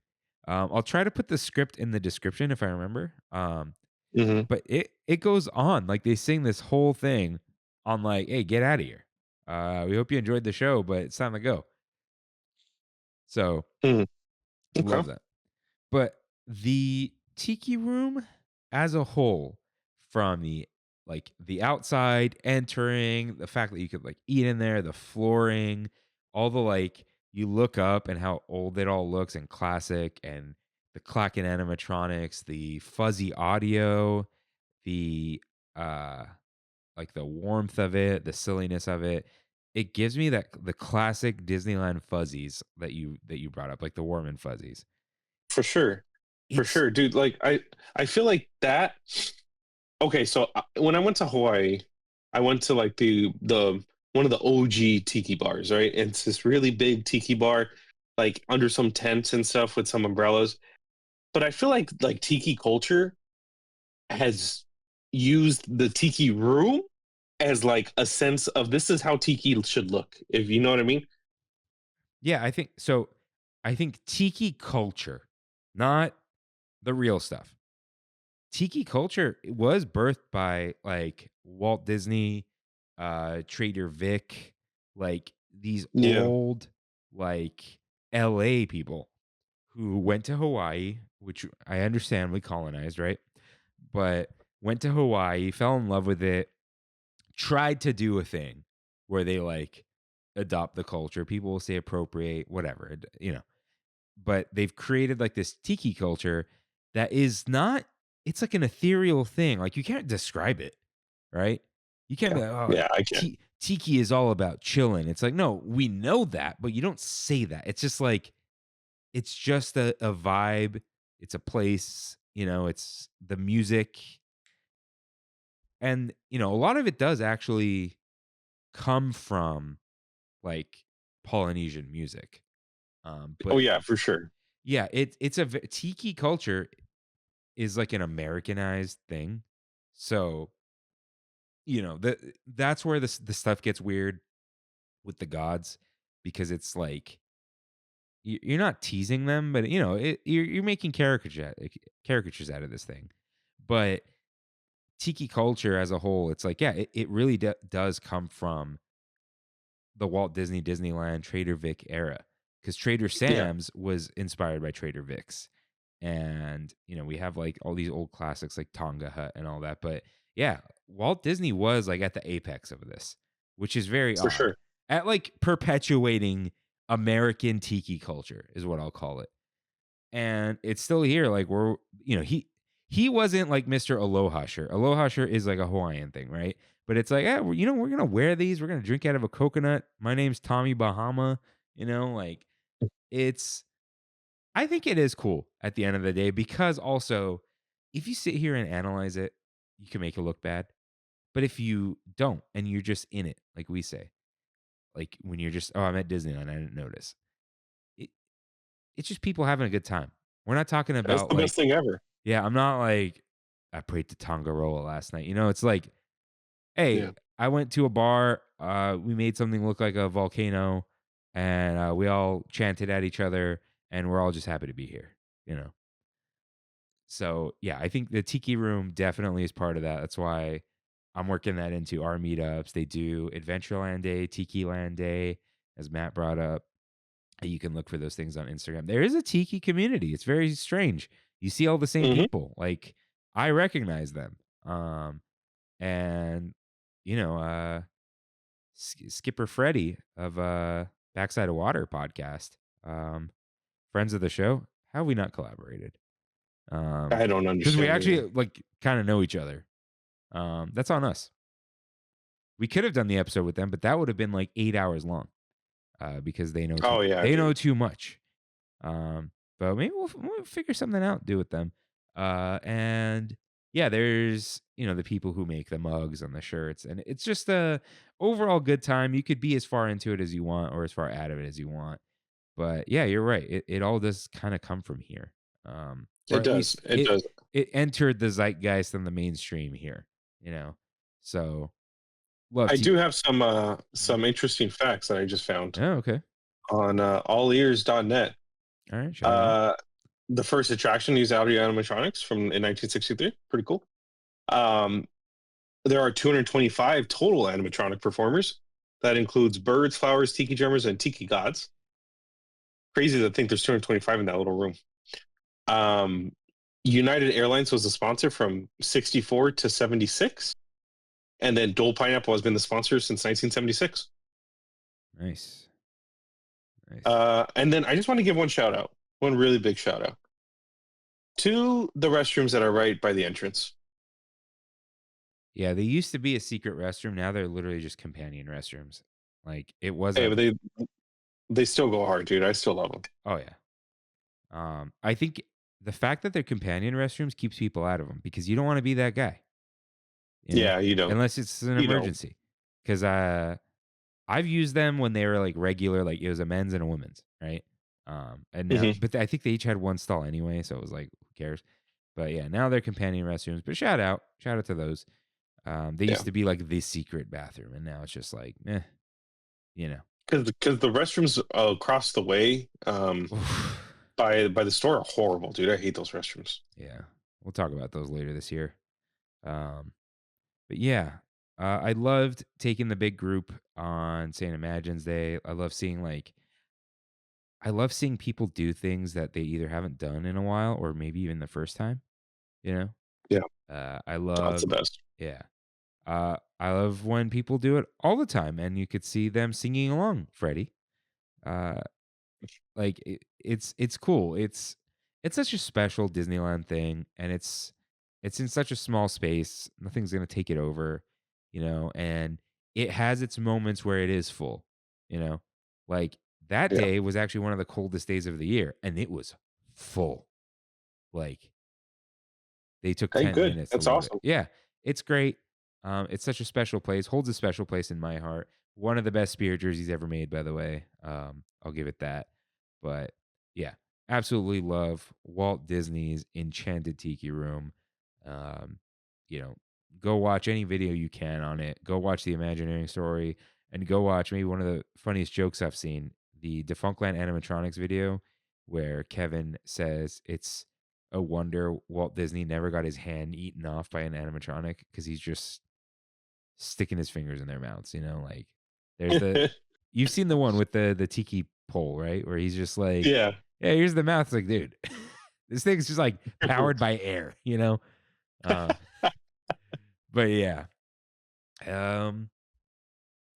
I'll try to put the script in the description if I remember. Hmm. But it goes on. Like they sing this whole thing on like, hey, get out of here. We hope you enjoyed the show, but it's time to go. So Hmm. Okay. love that. But the tiki room as a whole, from the outside entering, the fact that you could like eat in there, the flooring, all the like you look up and how old it all looks and classic, and the clacking animatronics, the fuzzy audio, the uh like the warmth of it, the silliness of it. It gives me that the classic Disneyland fuzzies that you brought up, like the warm and fuzzies. For sure. For It's sure, dude. Like I feel like that. Okay, so when I went to Hawaii, I went to like the one of the OG tiki bars, right? And it's this really big tiki bar, like under some tents and stuff with some umbrellas. But I feel like tiki culture has used the tiki room as like a sense of this is how tiki should look, if you know what I mean. Yeah, I think so. I think tiki culture, not the real stuff. Tiki culture was birthed by like Walt Disney, Trader Vic, like these Yeah, old like LA people who went to Hawaii, which I understand we colonized, right? But went to Hawaii, fell in love with it, tried to do a thing where they like adopt the culture. People will say appropriate, whatever, but they've created like this tiki culture that is not, it's like an ethereal thing. Like you can't describe it, right? You can't yeah, be like, oh, yeah. I can. tiki is all about chilling. It's like, no, we know that, but you don't say that. It's just like, it's just a vibe. It's a place, it's the music. And, a lot of it does actually come from like Polynesian music. Oh But yeah, for sure. yeah, tiki culture is like an Americanized thing. So, that's where the stuff gets weird with the gods because it's like you're not teasing them, but you're making caricatures out of this thing. But tiki culture as a whole, it's like, yeah, it really does come from the Walt Disney Disneyland Trader Vic era because Trader Yeah, Sam's was inspired by Trader Vic's. And, we have like all these old classics like Tonga Hut and all that. But yeah, Walt Disney was like at the apex of this, which is very for odd. sure. At like perpetuating American tiki culture is what I'll call it. and it's still here. Like he wasn't like Mr. Aloha shirt. Aloha shirt is like a Hawaiian thing, right? But it's like, yeah, we're gonna wear these. We're gonna drink out of a coconut. My name's Tommy Bahama. Like it's. I think it is cool at the end of the day because also, if you sit here and analyze it, you can make it look bad. But if you don't and you're just in it, like we say, like when you're just, oh, I'm at Disneyland, I didn't notice. It, it's just people having a good time. We're not talking That's about the best like, thing ever. yeah, I'm not like, I prayed to Tongaroa last night. It's like, hey, Yeah. I went to a bar. We made something look like a volcano, and we all chanted at each other, and we're all just happy to be here. You know. So yeah, I think the Tiki Room definitely is part of that. That's why I'm working that into our meetups. They do Adventureland Day, Tiki Land Day, as Matt brought up. You can look for those things on Instagram. There is a Tiki community. It's very strange. You see all the same Hmm. people. Like I recognize them. And Skipper Freddy of Backside of Water podcast, friends of the show. How have we not collaborated? I don't Because we understand actually either. like kind of know each other. That's on us. We could have done the episode with them, but that would have been like 8 hours long. Because Oh yeah, they know dude. too much. But maybe we'll figure something out, do with them. And yeah, there's the people who make the mugs and the shirts, and it's just a overall good time. You could be as far into it as you want, or as far out of it as you want. But yeah, you're right. It all does kind of come from here, or It at does. least It does. it entered the zeitgeist and the mainstream here. So love I to. do have some interesting facts that I just found Oh, okay. on allears.net. All right. Shout it out. The first attraction used audio animatronics in 1963. Pretty cool. Um, there are 225 total animatronic performers. That includes birds, flowers, tiki drummers, and tiki gods. Crazy to think there's 225 in that little room. United Airlines was a sponsor from 64 to 76. And then Dole Pineapple has been the sponsor since 1976. Nice. And then I just want to give one really big shout out to the restrooms that are right by the entrance. Yeah, they used to be a secret restroom. Now they're literally just companion restrooms. Like it was Hey, a. but they still go hard, dude. I still love them. Oh yeah. I think the fact that they're companion restrooms keeps people out of them because you don't want to be that guy. Yeah, you don't. Unless it's an You don't. emergency. Because I've used them when they were like regular, like it was a men's and a women's, right? And now, Mhm. but I think they each had one stall anyway, so it was like, who cares? But yeah, now they're companion restrooms. But shout out to those. They Yeah, used to be like the secret bathroom, and now it's just like, you know. because the restrooms across the way by the store are horrible, dude. I hate those restrooms. Yeah, we'll talk about those later this year. But yeah, I loved taking the big group on St. Imagines Day. I love seeing people do things that they either haven't done in a while or maybe even the first time. You know, Yeah, I that's love, the best. yeah. I love when people do it all the time, and you could see them singing along, Freddie. Uh, like it's cool. It's such a special Disneyland thing, and it's in such a small space. Nothing's gonna take it over, and it has its moments where it is full, you know. Like that Yeah. day was actually one of the coldest days of the year, and it was full. Like they took Hey, 10 good. minutes to That's load it. awesome. Yeah, it's great. It's such a special place. Holds a special place in my heart. One of the best Spirit jerseys ever made, by the way. I'll give it that. But yeah, absolutely love Walt Disney's Enchanted Tiki Room. Um, you know, go watch any video you can on it. Go watch the Imagineering story, and go watch maybe one of the funniest jokes I've seen, the Defunctland animatronics video, where Kevin says it's a wonder Walt Disney never got his hand eaten off by an animatronic because he's just sticking his fingers in their mouths. Like there's you've seen the one with the tiki pole, right? Where he's just like, Yeah. yeah, here's the mouth. It's like, dude, this thing's just like powered by air. Uh, but yeah,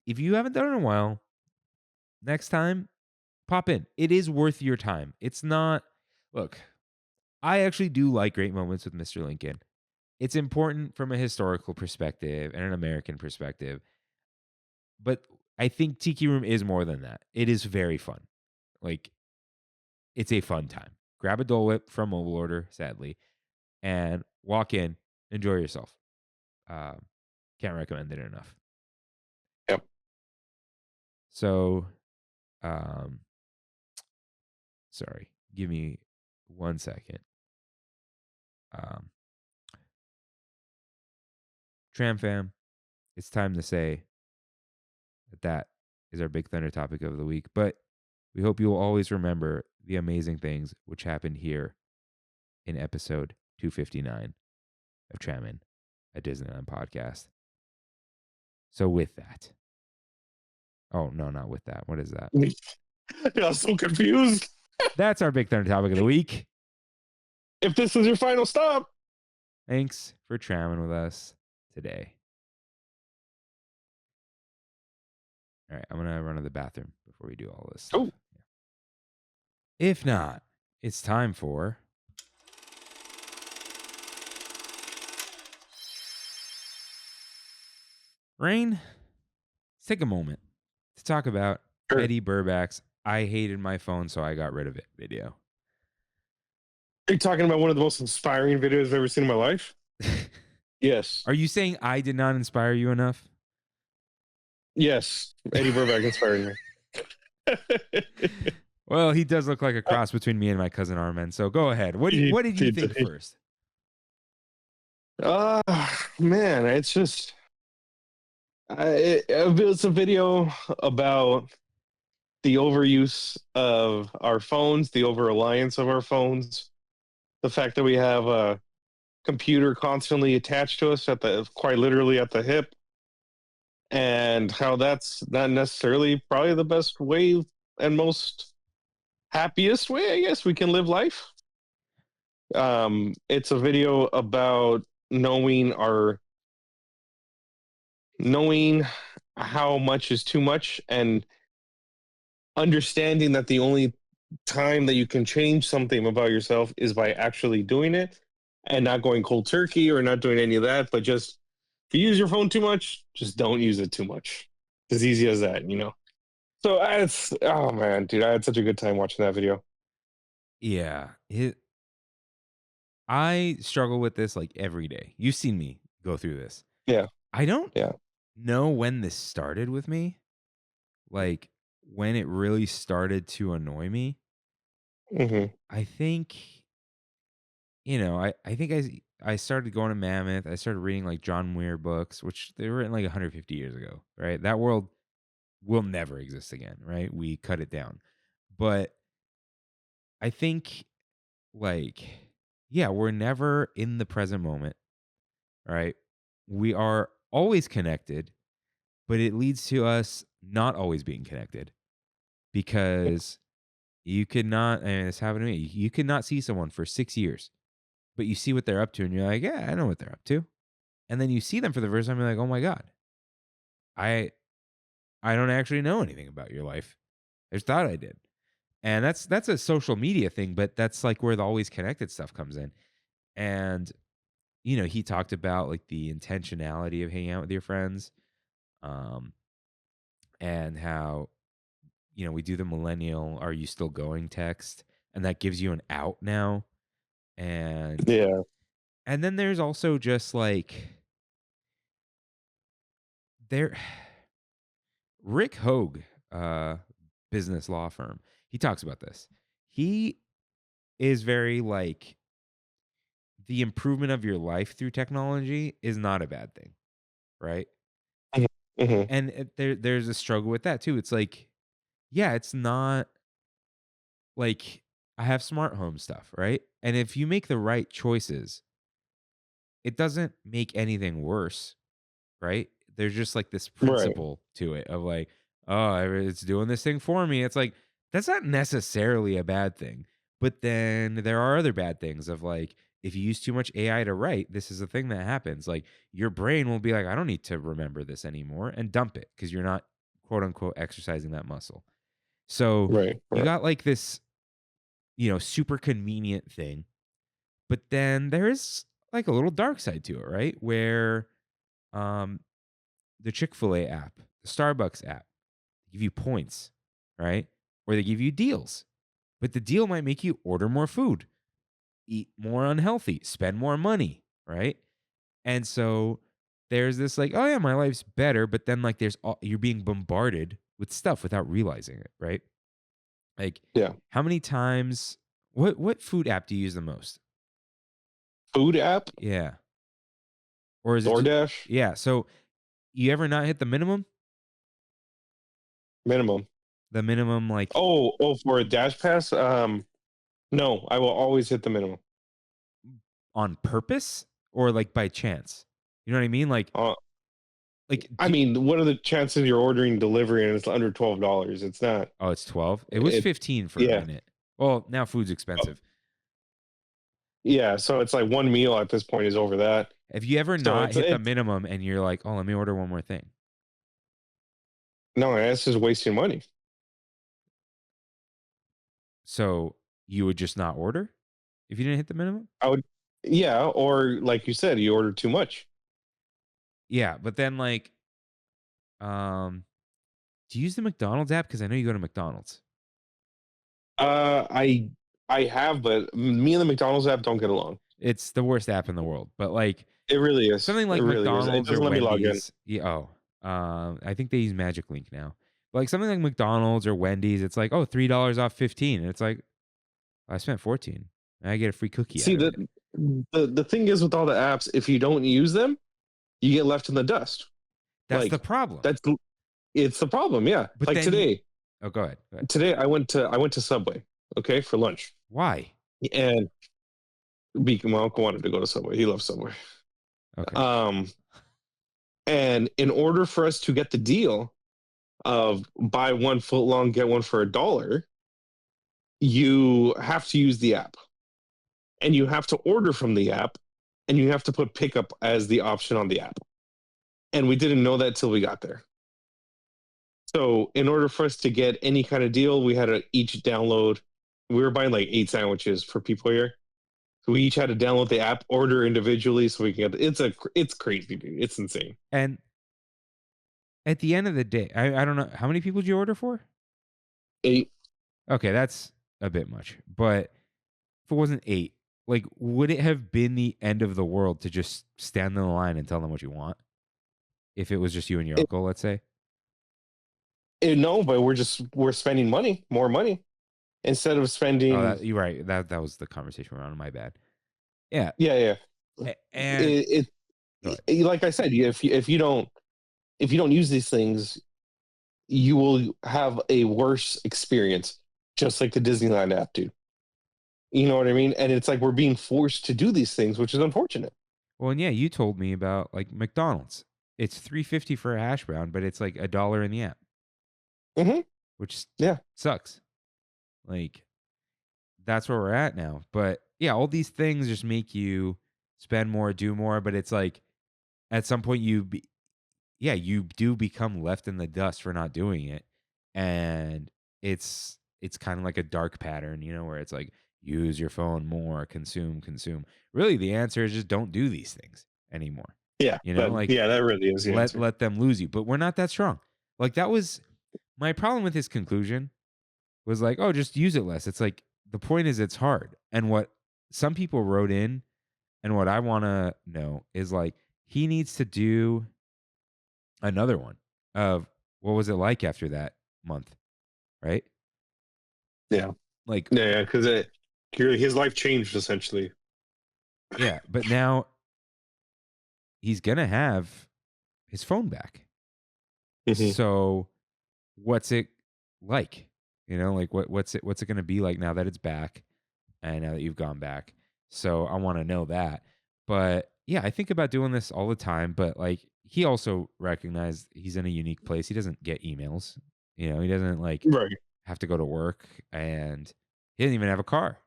if you haven't done it in a while, next time pop in. It is worth your time. It's not Look, I actually do like great moments with Mr. Lincoln. It's important from a historical perspective and an American perspective, but I think Tiki Room is more than that. It is very fun. Like, it's a fun time. Grab a Dole Whip from mobile order, sadly, and walk in, enjoy yourself. Um, can't recommend it enough. Yep. So, um, sorry, give me 1 second. TramFam, it's time to say that is our Big Thunder topic of the week. But we hope you will always remember the amazing things which happened here in episode 259 of Trammin, a Disneyland podcast. So with that, oh no, not with that. What is that? I'm so confused. That's our Big Thunder topic of the week. If this is your final stop, Thanks for Trammin with us today. All right, I'm gonna run to the bathroom before we do all this stuff. Oh. If not, it's time for Rain. Let's take a moment to talk about Sure. Eddie Burback's "I hated my phone, so I got rid of it" video. Are you talking about one of the most inspiring videos I've ever seen in my life? Yes. Are you saying I did not inspire you enough? Yes. Eddie Burback inspired me. Well, he does look like a cross between me and my cousin Armen. So go ahead. What did you think first? Man, it's just it's a video about the overuse of our phones, the over reliance of our phones, the fact that we have a computer constantly attached to us quite literally at the hip, and how that's not necessarily probably the best way and most happiest way, I guess, we can live life. It's a video about knowing how much is too much, and understanding that the only time that you can change something about yourself is by actually doing it, and not going cold turkey or not doing any of that, but just if you use your phone too much, just don't use it too much. As easy as that, you know? So oh man, dude, I had such a good time watching that video. Yeah. I struggle with this like every day. You've seen me go through this. Yeah. I don't Yeah. know when this started with me. Like when it really started to annoy me. Mm-hmm. I think, I think I started going to Mammoth. I started reading like John Muir books, which they were written like 150 years ago, right? That world will never exist again, right? We cut it down. But I think like, yeah, we're never in the present moment, right? We are always connected, but it leads to us not always being connected because you could not, and it's happened to me, you could not see someone for 6 years, but you see what they're up to and you're like, yeah, I know what they're up to. And then you see them for the first time, you're like, oh my God, I don't actually know anything about your life. I just thought I did. And that's a social media thing, but that's like where the always connected stuff comes in. And he talked about like the intentionality of hanging out with your friends, and how we do the millennial "Are you still going?" text, and that gives you an out now. And Yeah. and then there's also just like there, Rick Hogue, business law firm. He talks about this. He is very like the improvement of your life through technology is not a bad thing, right? Mm-hmm. And there's a struggle with that too. It's like, yeah, it's not like I have smart home stuff, right? And if you make the right choices, it doesn't make anything worse, right? There's just like this Right. principle to it of like, oh, it's doing this thing for me. It's like, that's not necessarily a bad thing. But then there are other bad things of like, if you use too much AI to write, this is a thing that happens. Like your brain will be like, I don't need to remember this anymore, and dump it because you're not quote unquote exercising that muscle. So Right. you Right. got like this, super convenient thing. But then there is like a little dark side to it, right? Where um, the Chick-fil-A app, the Starbucks app, give you points, right? Or they give you deals. But the deal might make you order more food, eat more unhealthy, spend more money, right? And so there's this like, oh yeah, my life's better, but then like you're being bombarded with stuff without realizing it, right? Like Yeah. how many times what food app do you use the most? Food app, Yeah. Or is it DoorDash, yeah, so you ever not hit the minimum? minimum. The minimum like For a dash pass, no, I will always hit the minimum. on purpose or like by chance? You know what I mean? Like I mean, what are the chances you're ordering delivery and it's under $12? It's not. oh, it's 12. It was 15 for a Yeah. minute. Well, now food's expensive. Yeah, so it's like one meal at this point is over that. Have you ever So not hit the it's minimum and you're like, "Oh, let me order one more thing." no, that's just wasting money. So, you would just not order if you didn't hit the minimum? I would, yeah, or like you said, you order too much. Yeah, but then like um do you use the McDonald's app cuz I know you go to McDonald's. I have, but me and the McDonald's app don't get along. It's the worst app in the world, but like It really is. something like It really is. It McDonald's or doesn't let me log in. Wendy's. Yeah, I think they use Magic Link now. But like something like McDonald's or Wendy's, it's like, "Oh, $3 off 15." And it's like, I spent 14. And I get a free cookie See, out of it. the thing is with all the apps, if you don't use them, you get left in the dust. That's Like the problem. it's the problem. Yeah, But like then today. Oh, go ahead. Go ahead. Today I went to Subway, okay, for lunch, Why? and my uncle wanted to go to Subway. He loves Subway. Okay. And in order for us to get the deal of buy 1 foot long, get one for $1, you have to use the app, and you have to order from the app, and you have to put pickup as the option on the app. And we didn't know that till we got there. So in order for us to get any kind of deal, we had to each download. We were buying like 8 sandwiches for people here. So we each had to download the app, order individually, so we can get. It's crazy, dude. It's insane. And at the end of the day, I don't know how many people did you order for? 8. Okay, that's a bit much. But if it wasn't 8, like would it have been the end of the world to just stand in the line and tell them what you want? If it was just you and your uncle, let's say? No, but we're spending more money instead of spending. Oh, you're right. That was the conversation we're on. My bad. Yeah. Yeah. And Like I said, if you don't use these things, you will have a worse experience, just like the Disneyland app, dude. You know what I mean? And it's like we're being forced to do these things, which is unfortunate. well, and yeah, you told me about like McDonald's. It's $3.50 for a hash brown, but it's like $1 in the app. Mm-hmm. Which Yeah. sucks. Like that's where we're at now. But yeah, all these things just make you spend more, do more, but it's like at some point you do become left in the dust for not doing it. And it's kind of like a dark pattern, where it's like use your phone more, consume. Really the answer is just don't do these things anymore. Yeah. That really is the answer. Let them lose you. But we're not that strong. Like that was my problem with his conclusion was like, oh, just use it less. It's like the point is it's hard. And what some people wrote in and what I want to know is like he needs to do another one of what was it like after that month, right? Yeah. Like Yeah, because his life changed essentially. yeah, but now he's gonna have his phone back. Mhm. So what's it like? Like what's it gonna be like now that it's back and now that you've gone back? So I want to know that. But yeah, I think about doing this all the time, but like he also recognized he's in a unique place. He doesn't get emails. He doesn't like Right. have to go to work and he doesn't even have a car.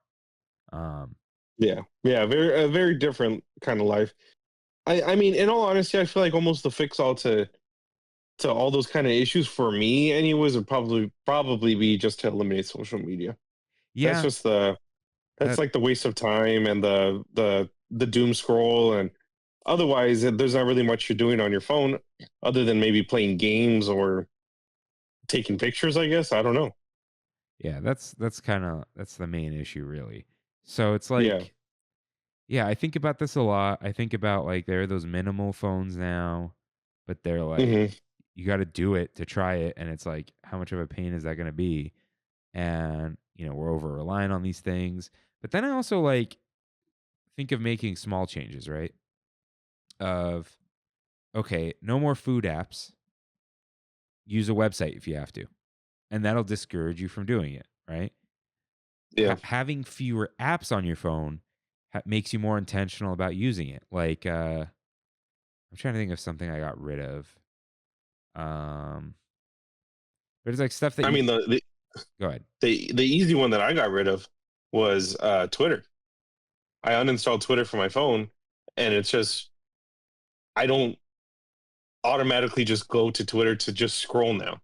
Yeah. A very different kind of life. I mean, in all honesty, I feel like almost the fix all to all those kind of issues for me anyways would probably be just to eliminate social media. Yeah. That's just the That's That like the waste of time and the doom scroll, and otherwise there's not really much you're doing on your phone other than maybe playing games or taking pictures, I guess. I don't know. yeah, that's kind of that's the main issue really. So it's Yeah. like yeah, I think about this a lot. I think about like there are those minimal phones now, but they're like Hmm. you got to do it to try it, and it's like how much of a pain is that going to be? And we're over relying on these things. But then I also like think of making small changes, right? Of okay, no more food apps. Use a website if you have to, and that'll discourage you from doing it, right? Yeah. Having fewer apps on your phone makes you more intentional about using it. Like, I'm trying to think of something I got rid of. Um, but it's like stuff that I you mean, go ahead. the easy one that I got rid of was Twitter. I uninstalled Twitter from my phone, and it's just I don't automatically just go to Twitter to just scroll now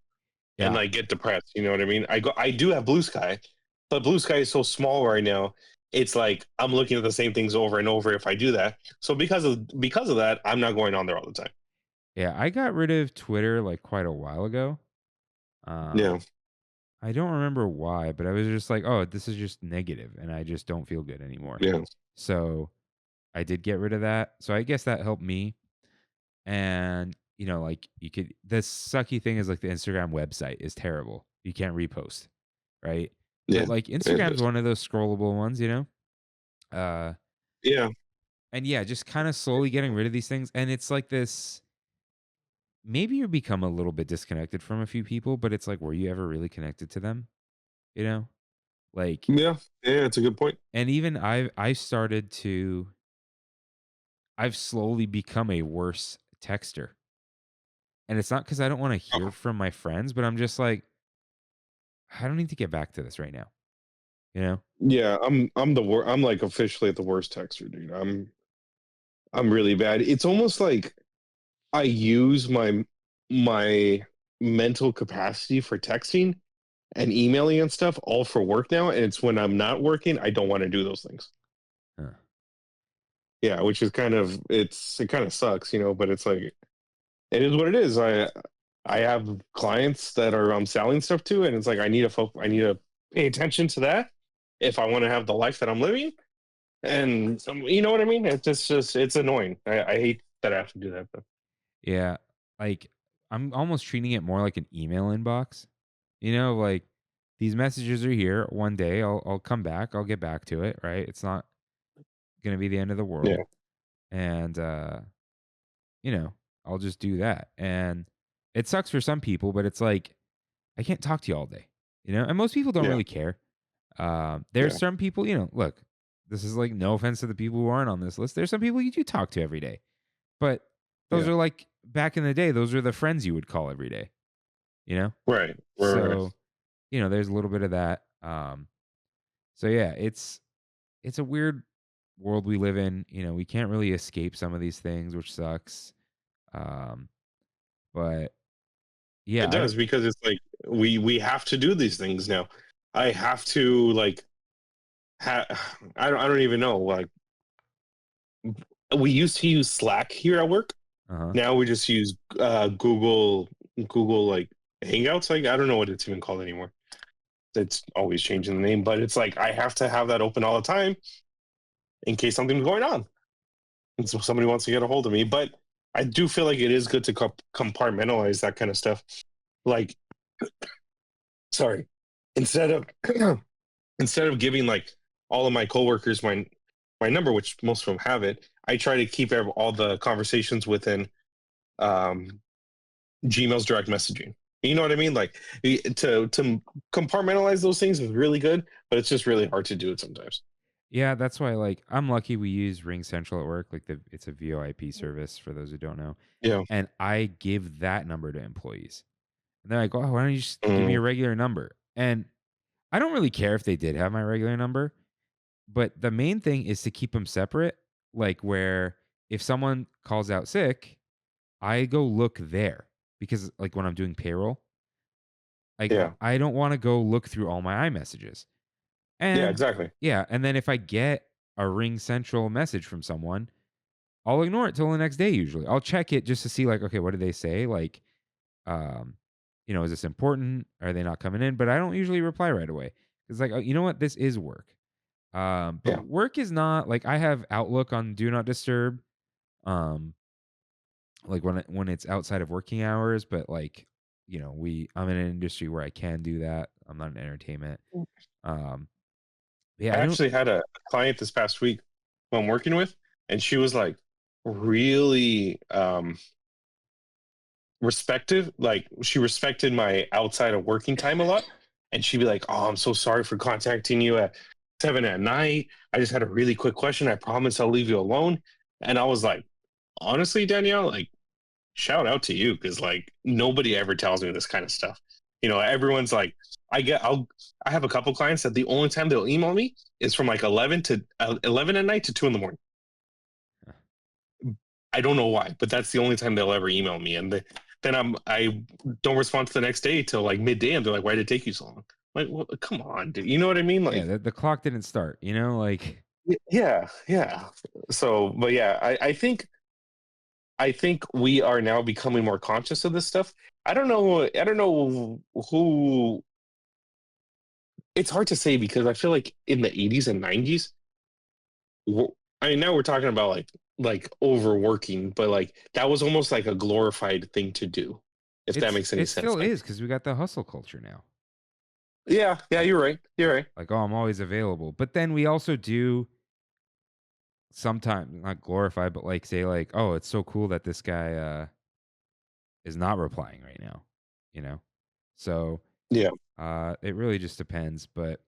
and Yeah, like get depressed. You know what I mean? I do have Blue Sky, but Blue Sky is so small right now. It's like I'm looking at the same things over and over if I do that. So because of that, I'm not going on there all the time. yeah. I got rid of Twitter like quite a while ago. Um, Yeah. I don't remember why, but I was just like, oh, this is just negative, and I just don't feel good anymore. Yeah. So I did get rid of that. So I guess that helped me. And like you could. The sucky thing is like the Instagram website is terrible. You can't repost, right? Yeah. But like Instagram's one of those scrollable ones. Uh, Yeah. and yeah, just kind of slowly getting rid of these things, and it's like this. Maybe you become a little bit disconnected from a few people, but it's like, were you ever really connected to them? You know, like, Yeah. Yeah. It's a good point. and even I started to. I've slowly become a worse texter, and it's not because I don't want to hear Oh, from my friends, but I'm just like, I don't need to get back to this right now. You know? yeah. I'm the worst. I'm like officially the worst texter, dude. I'm really bad. It's almost like I use my mental capacity for texting and emailing and stuff all for work now, and it's when I'm not working, I don't want to do those things. Huh. Yeah, which is it kind of sucks, but it's like it is what it is. I have clients that are I'm selling stuff to, and it's like I need to pay attention to that if I want to have the life that I'm living. And you know what I mean? It's just it's annoying. I hate that I have to do that, but Yeah. Like I'm almost treating it more like an email inbox. Like these messages are here. One day I'll come back. I'll get back to it, right? It's not gonna be the end of the world. yeah, And you know, I'll just do that. And it sucks for some people, but it's like I can't talk to you all day. And most people don't yeah, really care. There's yeah, some people, look, this is like no offense to the people who aren't on this list. There's some people you do talk to every day. But those yeah. are like back in the day, those are the friends you would call every day, you know? Right, right. So, there's a little bit of that. So yeah, it's a weird world we live in. We can't really escape some of these things, which sucks. Um, but It yeah, I don't does because it's like we have to do these things now. I have to like ha- I don't even know. Like we used to use Slack here at work. uh-huh. Now we just use Google like Hangouts. Like I don't know what it's even called anymore. It's always changing the name, but it's like I have to have that open all the time in case something's going on and so somebody wants to get a hold of me. But I do feel like it is good to compartmentalize that kind of stuff. Like, sorry, instead of instead of giving like all of my coworkers my number, which most of them have it, I try to keep all the conversations within um, Gmail's direct messaging. You know what I mean? Like to compartmentalize those things is really good, but it's just really hard to do it sometimes. Yeah, that's why like I'm lucky we use Ring Central at work. Like it's a VoIP service for those who don't know. Yeah. And I give that number to employees. And they're like, "Oh, why don't you just give me Mm, your regular number?" And I don't really care if they did have my regular number, but the main thing is to keep them separate. Like where if someone calls out sick, I go look there because like when I'm doing payroll, like yeah. I don't want to go look through all my iMessages. Yeah, And exactly. yeah, and then if I get a Ring Central message from someone, I'll ignore it till the next day usually. I'll check it just to see like, okay, what did they say? Like, um, is this important? Are they not coming in? But I don't usually reply right away. It's like, you know what? This is work. But Yeah. work is not like I have Outlook on Do Not Disturb. Um, like when it's outside of working hours, but like, I'm in an industry where I can do that. I'm not in entertainment. Um, yeah, I I don't. actually had a client this past week who I'm working with, and she was like really respective. Like she respected my outside of working time a lot. And she'd be like, "Oh, I'm so sorry for contacting you at 7 at night. I just had a really quick question. I promise I'll leave you alone." And I was like, honestly, Danielle, like, shout out to you because like nobody ever tells me this kind of stuff. Everyone's like, I have a couple clients that the only time they'll email me is from like 11 at night to 2 in the morning. I don't know why, but that's the only time they'll ever email me. And then I don't respond to the next day till like midday, and they're like, "Why did it take you so long?" Like, well, come on, dude. You know what I mean? Yeah, Like, the clock didn't start. Like. yeah, yeah. So, but yeah, I think we are now becoming more conscious of this stuff. I don't know. I don't know who. It's hard to say because I feel like in the 80s and 90s, I mean, now we're talking about like overworking, but like that was almost like a glorified thing to do, if that makes any It sense. still Like, is because we got the hustle culture now. yeah, yeah, Like you're right. You're right. oh, I'm always available. But then we also do sometimes not glorify, but like say like, oh, it's so cool that this guy is not replying right now. You know? So Yeah, it really just depends. But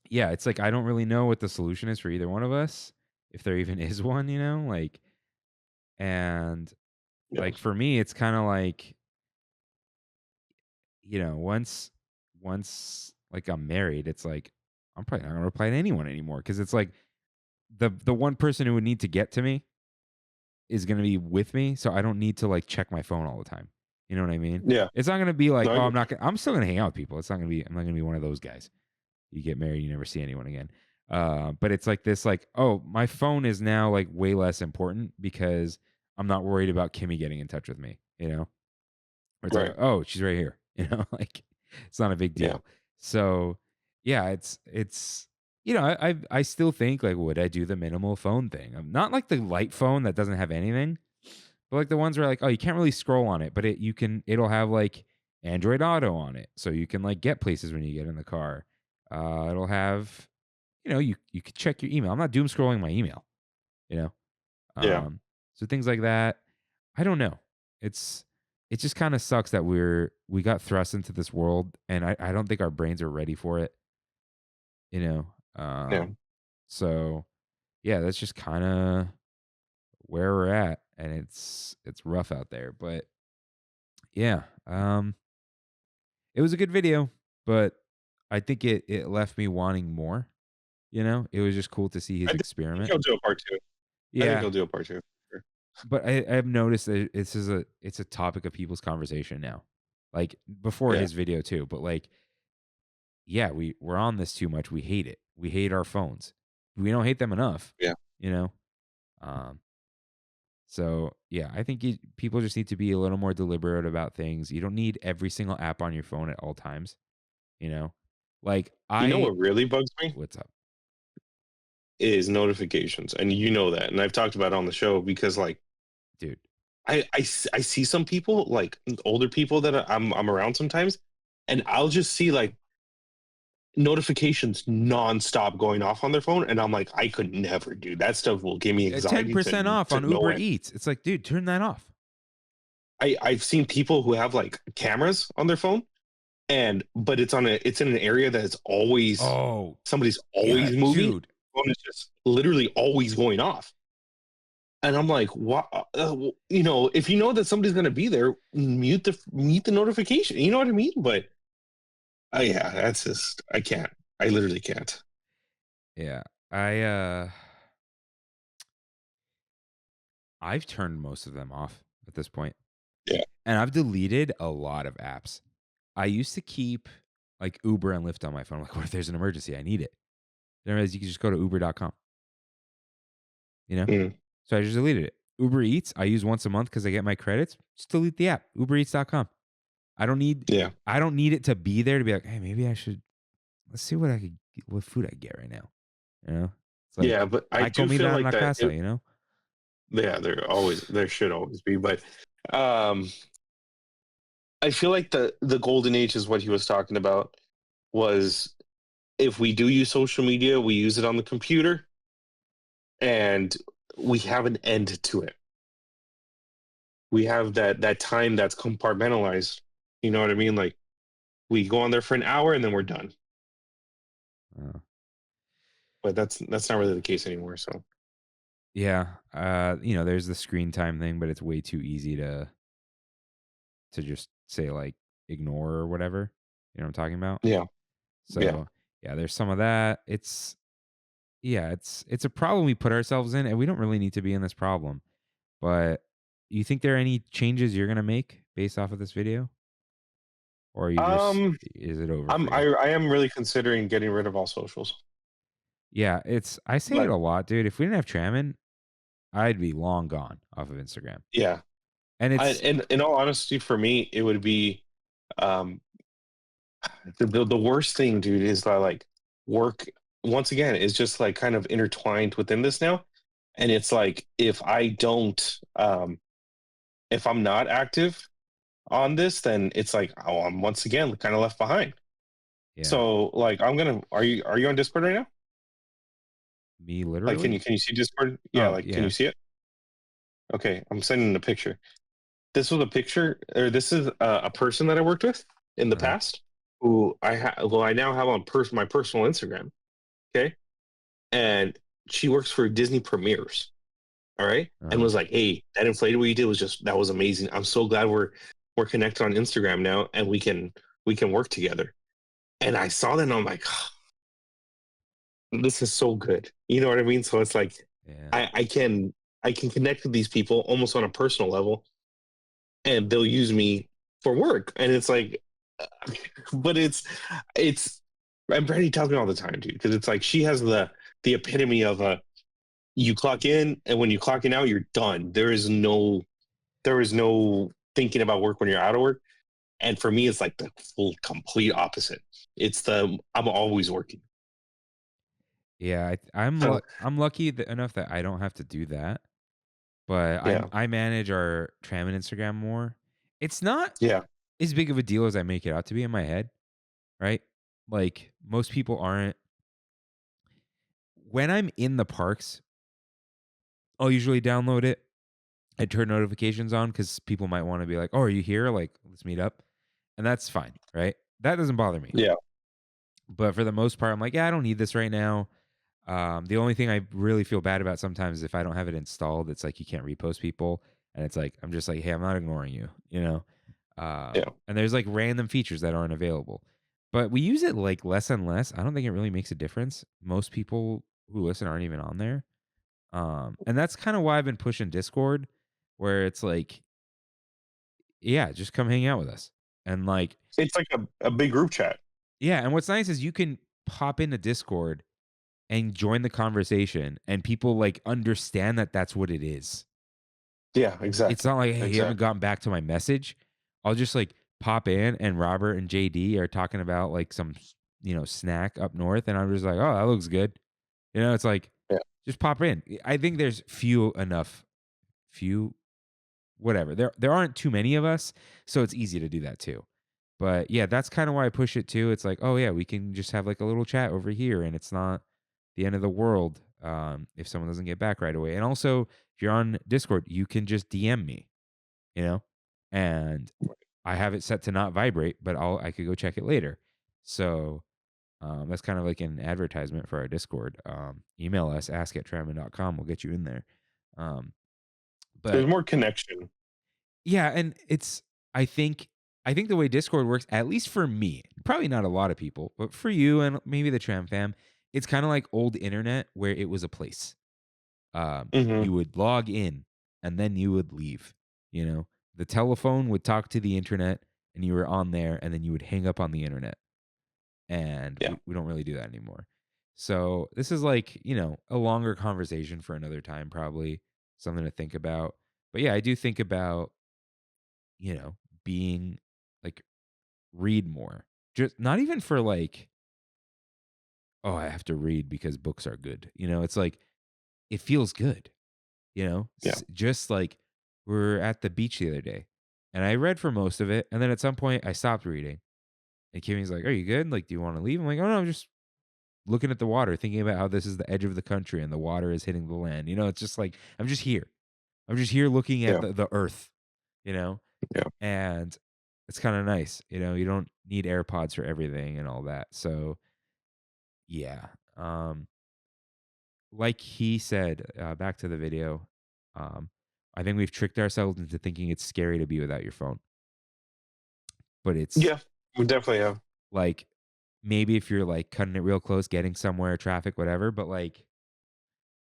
yeah, it's like I don't really know what the solution is for either one of us, if there even is one, like and yeah. like for me, it's kind of like, once like I'm married, it's like I'm probably not gonna reply to anyone anymore because it's like the one person who would need to get to me is gonna be with me, so I don't need to like check my phone all the time. You know what I mean? Yeah. It's not gonna be like, No, I oh, get I'm still gonna hang out with people. I'm not gonna be one of those guys. You get married, you never see anyone again. But it's like this, like, oh, my phone is now like way less important because I'm not worried about Kimmy getting in touch with me. Or it's you. like, Right. oh, she's right here. Like it's not a big Yeah. deal. So yeah, it's I still think like would I do the minimal phone thing? Not like the light phone that doesn't have anything, but like the ones where like, oh, you can't really scroll on it, but it'll have like Android Auto on it. So you can like get places when you get in the car. It'll have, you could check your email. I'm not doom scrolling my email, you know? Yeah. So things like that. I don't know. It's it just kind of sucks that we got thrust into this world and I don't think our brains are ready for it, you know. Yeah. So yeah, that's just kind of where we're at and it's rough out there, but yeah, it was a good video, but I think it left me wanting more, It was just cool to see his I think experiment. he'll do a part two. I think Yeah, he'll do a part two. Sure. but I've noticed that it's a topic of people's conversation now. Like before Yeah. his video too, but like yeah, we're on this too much. We hate it. We hate our phones. We don't hate them enough, Yeah. you know. Um so yeah, I think people just need to be a little more deliberate about things. You don't need every single app on your phone at all times, you know. Like You know what really bugs me what's up, is notifications, and you know that, and I've talked about it on the show because like dude? I see some people like older people that I'm around sometimes, and I'll just see like notifications nonstop going off on their phone, and I'm like, I could never do that. Stuff will give me Ten anxiety percent off to on no Uber end. Eats. It's like, dude, turn that off. I've seen people who have like cameras on their phone, and but it's in an area that is always Oh somebody's yeah, always moving. dude. Phone is just literally always going off. And I'm like, what? If you know that somebody's going to be there, mute the notification. You know what I mean? But yeah, that's just I can't. I literally can't. Yeah, I've turned most of them off at this point, Yeah, and I've deleted a lot of apps. I used to keep like Uber and Lyft on my phone. I'm like, what if there's an emergency? I need it. Then I realized you can just go to uber.com, you know? Mm, So I just deleted it. Uber Eats, I use once a month because I get my credits. Just delete the app. UberEats.com. I don't need yeah. I don't need it to be there to be like, hey, maybe I should let's see what food I can get right now. You know? It's like Yeah, but I hay do feel comida en like la that casa, you know? yeah, there should always be, but um I feel like the golden age is what he was talking about was if we do use social media, we use it on the computer and we have an end to it. We have that time that's compartmentalized. You know what I mean? Like we go on there for an hour and then we're done. Uh, But that's not really the case anymore. So yeah. There's the screen time thing, but it's way too easy to just say like ignore or whatever. You know what I'm talking about? yeah, yeah. So yeah, there's some of that. It's a problem we put ourselves in, and we don't really need to be in this problem. But you think there are any changes you're gonna make based off of this video? Or Um, is it over for you? I am really considering getting rid of all socials. Yeah, I say it Like a lot, dude. If we didn't have Trammin, I'd be long gone off of Instagram. yeah, And it's and in all honesty, for me, it would be um the worst thing, dude, is that like work once again is just like kind of intertwined within this now, and it's like if I'm not active on this, then it's like oh I'm once again kind of left behind. yeah, So like I'm gonna are you on Discord right now? me Like literally. can you see Discord? Yeah, Oh, like can you yeah. see it? Okay, I'm sending a picture. This was a picture, or this is a person that I worked with in the Uh-huh. past, who I now have on my personal Instagram. Okay, and she works for Disney Premieres. All right, and Uh-huh. was like, "Hey, that inflatable you did was just that was amazing. I'm so glad we're connected on Instagram now, and we can work together." And I saw that, and I'm like, "This is so good." You know what I mean? So it's like Yeah. I can connect with these people almost on a personal level, and they'll use me for work, and it's like, but it's I'm Brandy tells me all the time, dude, because it's like she has the epitome of a you clock in and when you clock in out, you're done. There is no thinking about work when you're out of work. And for me, it's like the full complete opposite. It's the I'm always working. Yeah, So I'm lucky enough that I don't have to do that. But yeah, I manage our Tram and Instagram more. It's not yeah, as big of a deal as I make it out to be in my head, right? Like most people aren't. When I'm in the parks, I'll usually download it. I turn notifications on because people might want to be like, "Oh, are you here? Like, let's meet up," and that's fine, right? That doesn't bother me. yeah, But for the most part, I'm like, "Yeah, I don't need this right now." The only thing I really feel bad about sometimes is if I don't have it installed, it's like you can't repost people, and it's like I'm just like, "Hey, I'm not ignoring you," you know. yeah. And there's like random features that aren't available, but we use it like less and less. I don't think it really makes a difference. Most people who listen aren't even on there. And that's kind of why I've been pushing Discord, where it's like, yeah, just come hang out with us. And like, It's like a big group chat. yeah, and what's nice is you can pop into Discord and join the conversation, and people like understand that that's what it is. Yeah, It's exactly, not like, hey, you haven't exactly. gotten back to my message. I'll just like pop in, and Robert and JD are talking about like some, snack up north, and I'm just like, oh, that looks good. It's like Yeah, just pop in. I think there's few, whatever. There aren't too many of us, so it's easy to do that too. But yeah, that's kind of why I push it too. It's like, oh yeah, we can just have like a little chat over here, and it's not the end of the world if someone doesn't get back right away. And also, if you're on Discord, you can just DM me, you know, and I have it set to not vibrate, but I could go check it later. So that's kind of like an advertisement for our Discord. Email us, ask@trammin.com. We'll get you in there. Um, there's but more connection. yeah, and I think the way Discord works, at least for me, probably not a lot of people, but for you and maybe the TramFam, it's kind of like old internet where it was a place. Hmm. You would log in and then you would leave. You know, the telephone would talk to the internet and you were on there and then you would hang up on the internet. and Yeah. we don't really do that anymore. So this is like, a longer conversation for another time, probably something to think about. But yeah, I do think about, you know, being like read more. Just not even for like, oh, I have to read because books are good. It's like it feels good, Yeah. Just like we're at the beach the other day and I read for most of it. And then at some point I stopped reading and Kimmy's like, are you good? Like, do you want to leave? I'm like, oh no, I'm just looking at the water, thinking about how this is the edge of the country and the water is hitting the land. It's just like, I'm just here. I'm just here looking at Yeah. the earth, you know? Yeah. And it's kind of nice. You don't need AirPods for everything and all that. So yeah. Like he said, back to the video, um, I think we've tricked ourselves into thinking it's scary to be without your phone. But it's Yeah. We definitely have. like maybe if you're like cutting it real close, getting somewhere, traffic, whatever, but like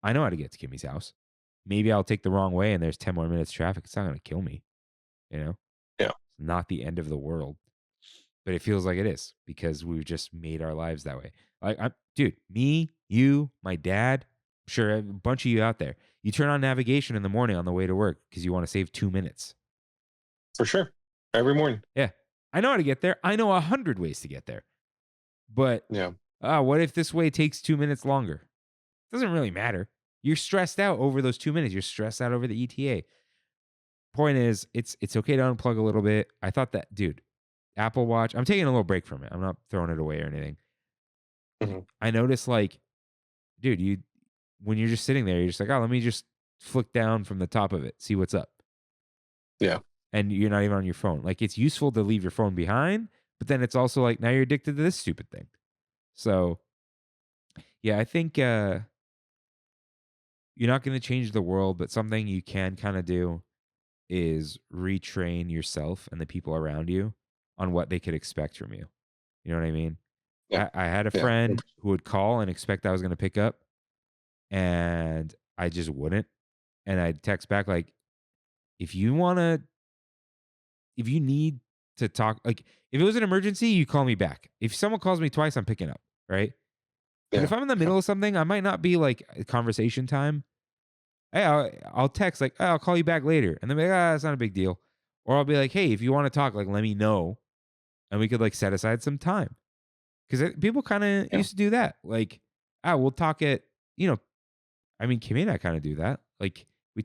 I know how to get to Kimmy's house. Maybe I'll take the wrong way and there's 10 more minutes traffic. It's not going to kill me, you know? Yeah. It's not the end of the world. But it feels like it is because we've just made our lives that way. Like, dude, me, you, my dad, sure, a bunch of you out there. You turn on navigation in the morning on the way to work because you want to save 2 minutes. For sure. Every morning. Yeah. I know how to get there. I know 100 ways to get there. But Yeah. what if this way takes 2 minutes longer? Doesn't really matter. You're stressed out over those 2 minutes. You're stressed out over the ETA. Point is, it's okay to unplug a little bit. I thought that, dude, Apple Watch, I'm taking a little break from it. I'm not throwing it away or anything. Hmm. I noticed, like, dude, when you're just sitting there, you're just like, oh, let me just flick down from the top of it, see what's up. Yeah. And you're not even on your phone. Like, it's useful to leave your phone behind, but then it's also like, now you're addicted to this stupid thing. So, yeah, I think you're not going to change the world, but something you can kind of do is retrain yourself and the people around you on what they could expect from you. You know what I mean? Yeah. I had a Yeah. friend who would call and expect I was going to pick up, and I just wouldn't. And I'd text back like, if you want to, if you need to talk, like if it was an emergency, you call me back. If someone calls me twice, I'm picking up, right? But Yeah. if I'm in the middle of something, I might not be like conversation time. Hey, I'll text like, oh, I'll call you back later, and then be like, it's not a big deal. Or I'll be like, hey, if you want to talk, like, let me know, and we could like set aside some time. Because people kind of Yeah. used to do that. Like, we'll talk at, I mean, Kimmy and I kind of do that. Like, we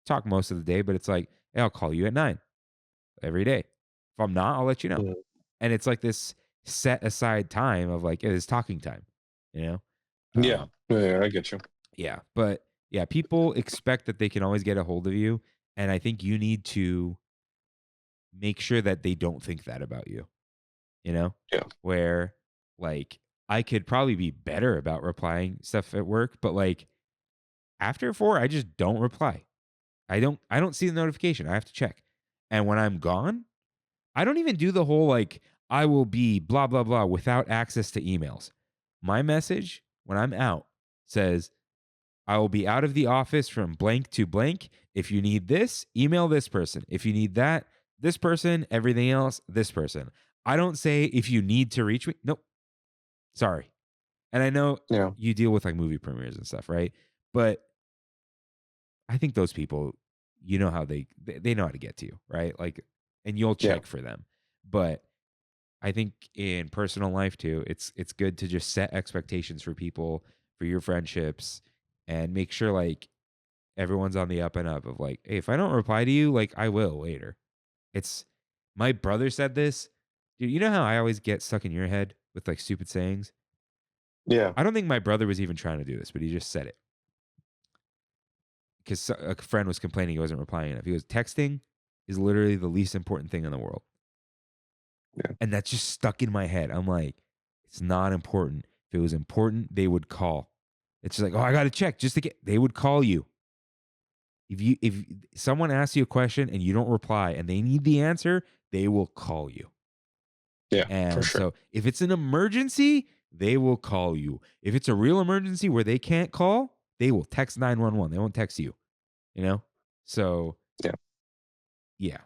talk most of the day, but it's like, hey, I'll call you at 9 every day. If I'm not, I'll let you know. Mhm. And it's like this set aside time of like, it's talking time, you know? Yeah. Yeah. I get you. Yeah. But yeah, people expect that they can always get a hold of you. And I think you need to make sure that they don't think that about you, Yeah. Where like I could probably be better about replying stuff at work, but like after 4, I just don't reply. I don't see the notification. I have to check. And when I'm gone, I don't even do the whole like I will be blah blah blah without access to emails. My message when I'm out says I will be out of the office from blank to blank. If you need this, email this person. If you need that, this person, everything else, this person. I don't say if you need to reach me. Nope. Sorry. And I know Yeah. you deal with like movie premieres and stuff, right? But I think those people, you know how they know how to get to you, right? Like, and you'll Yeah. check for them. But I think in personal life too, it's good to just set expectations for people, for your friendships, and make sure like everyone's on the up and up of like, hey, if I don't reply to you, like I will later. It's my brother said this. Dude, you know how I always get stuck in your head with like stupid sayings? Yeah. I don't think my brother was even trying to do this, but he just said it. Because a friend was complaining he wasn't replying enough. He goes, texting is literally the least important thing in the world. Yeah. And that's just stuck in my head. I'm like, it's not important. If it was important, they would call. It's just like, oh, I got to check just to get, they would call you. If someone asks you a question and you don't reply and they need the answer, they will call you. Yeah. And For sure. so if it's an emergency, they will call you. If it's a real emergency where they can't call, they will text 911. They won't text you, So Yeah. yeah.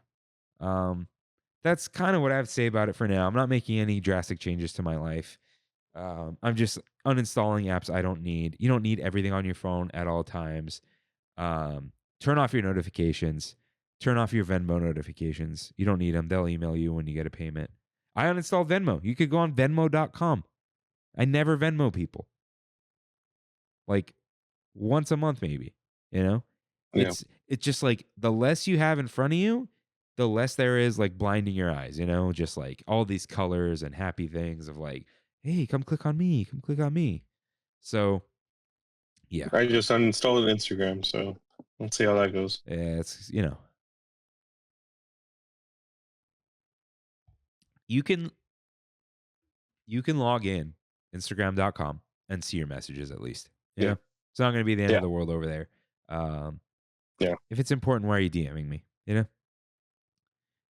That's kind of what I have to say about it for now. I'm not making any drastic changes to my life. I'm just uninstalling apps I don't need. You don't need everything on your phone at all times. Turn off your notifications. Turn off your Venmo notifications. You don't need them. They'll email you when you get a payment. I uninstalled Venmo. You could go on Venmo.com. I never Venmo people. Like once a month, maybe. You know? Yeah. It's just like the less you have in front of you, the less there is like blinding your eyes, you know, just like all these colors and happy things of like, hey, come click on me, come click on me. So yeah, I just uninstalled Instagram, so let's see how that goes. it's you can log in Instagram.com and see your messages at least. You Yeah. know, it's not going to be the end Yeah. of the world over there. Yeah. If it's important, why are you DMing me? You know.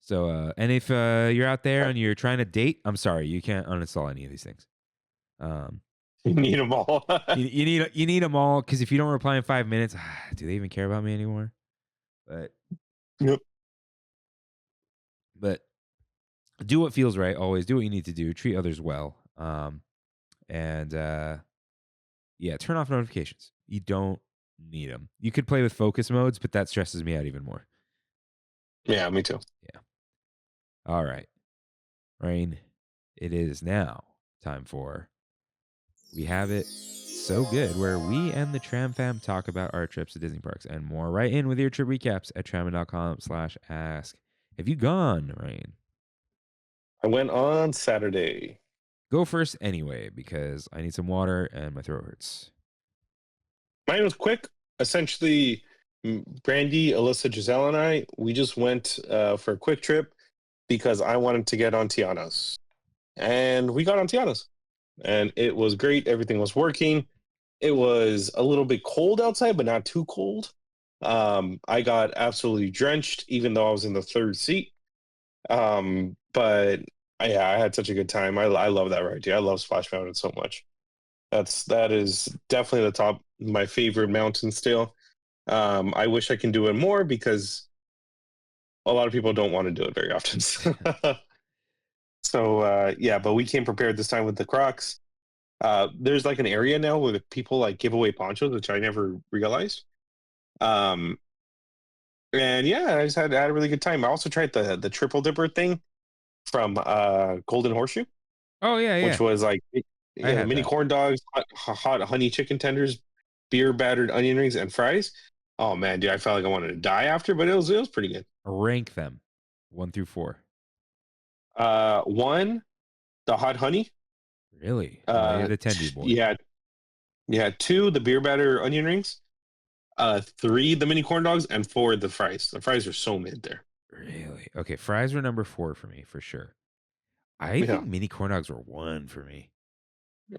So, and if you're out there and you're trying to date, I'm sorry, you can't uninstall any of these things. You need them all. you need them all because if you don't reply in 5 minutes, do they even care about me anymore? Yep. But do what feels right. Always do what you need to do. Treat others well. And yeah, turn off notifications. You don't need them. You could play with focus modes, but that stresses me out even more. Yeah, me too. Yeah. All right, Rain. It is now time for We Have It So Good, where we and the TramFam talk about our trips to Disney parks and more. Write in with your trip recaps at trammin.com/ask. Have you gone, Rain? I went on Saturday. Go first anyway, because I need some water and my throat hurts. Mine was quick. Essentially, Brandy, Alyssa, Giselle, and I, we just went for a quick trip because I wanted to get on Tiana's. And we got on Tiana's. And it was great. Everything was working. It was a little bit cold outside, but not too cold. I got absolutely drenched, even though I was in the third seat. But yeah, I had such a good time. I love that ride, dude. I love Splash Mountain so much. That is definitely the top, my favorite mountain still. I wish I can do it more because a lot of people don't want to do it very often. So yeah, but we came prepared this time with the Crocs. There's like an area now where people like give away ponchos, which I never realized. And yeah, I just had a really good time. I also tried the triple dipper thing from Golden Horseshoe. Oh yeah, which was like mini corn dogs, hot honey chicken tenders, beer battered onion rings, and fries. Oh man, dude, I felt like I wanted to die after, but it was pretty good. Rank them 1 through 4. 1, the hot honey. Really? You're the tendy boy. Yeah. 2, the beer batter onion rings. 3, the mini corn dogs, and 4, the fries. The fries are so mid there. Really? Okay, fries were number 4 for me for sure. I think mini corn dogs were 1 for me.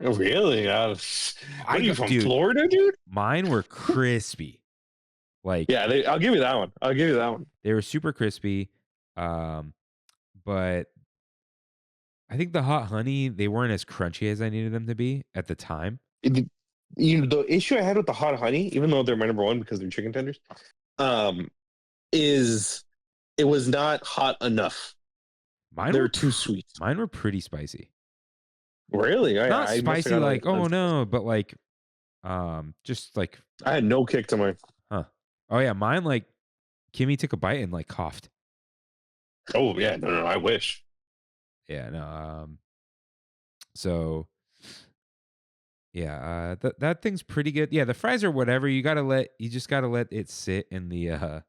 Really? Are you from Florida, dude? Mine were crispy. Like yeah, I'll give you that one. They were super crispy, but I think the hot honey, they weren't as crunchy as I needed them to be at the time. The issue I had with the hot honey, even though they're my number 1 because they're chicken tenders, is it was not hot enough. They're too sweet. Mine were pretty spicy. Really? Not spicy like, oh no, but like, just like. I had no kick to mine. Huh. Oh yeah, mine like, Kimmy took a bite and like coughed. Oh yeah, no, I wish. Yeah, no. So, yeah, that thing's pretty good. Yeah, the fries are whatever. You just gotta let it sit in the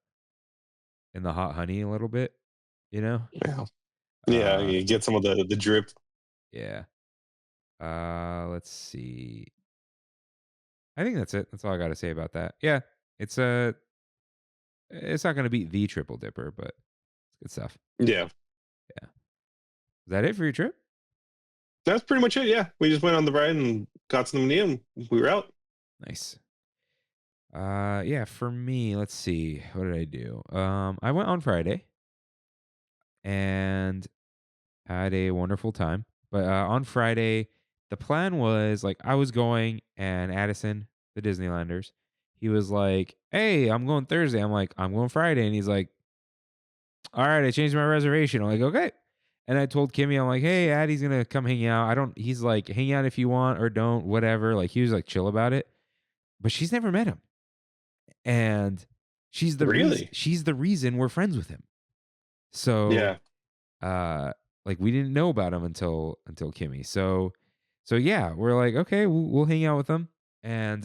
hot honey a little bit, you know? Yeah, you get some of the drip. Yeah. Let's see. I think that's it. That's all I got to say about that. Yeah, it's not gonna beat the triple dipper, but it's good stuff. Yeah. Is that it for your trip? That's pretty much it. Yeah, we just went on the ride and got some and we were out. Nice. Yeah, for me, let's see. What did I do? I went on Friday and had a wonderful time. But on Friday, the plan was like I was going, and Addison, the Disneylanders, he was like, "Hey, I'm going Thursday." I'm like, "I'm going Friday," and he's like, "All right, I changed my reservation." I'm like, "Okay," And I told Kimmy, I'm like, hey, Addy's gonna come hang out. He's like, hang out if you want or don't, whatever. Like he was like chill about it. But she's never met him. And Really? she's the reason we're friends with him. So Yeah. like we didn't know about him until Kimmy. So yeah, we're like, okay, we'll hang out with him. And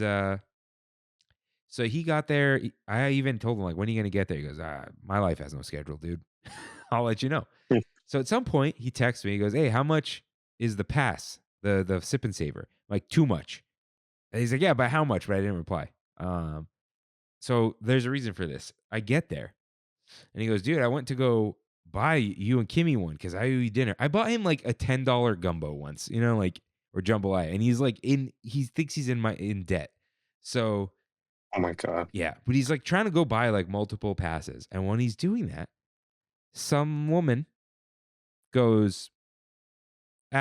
so he got there. I even told him like, when are you gonna get there? He goes, my life has no schedule, dude. I'll let you know. Hmm. So at some point he texts me. He goes, hey, how much is the pass? The sip and savor? I'm like, too much. And he's like, yeah, but how much? But I didn't reply. So there's a reason for this. I get there. And he goes, dude, I went to go buy you and Kimmy one because I owe you dinner. I bought him like a $10 gumbo once, like, or jambalaya. And he's like he thinks he's in debt. So Oh my God. yeah, but he's like trying to go buy like multiple passes. And when he's doing that, some woman goes,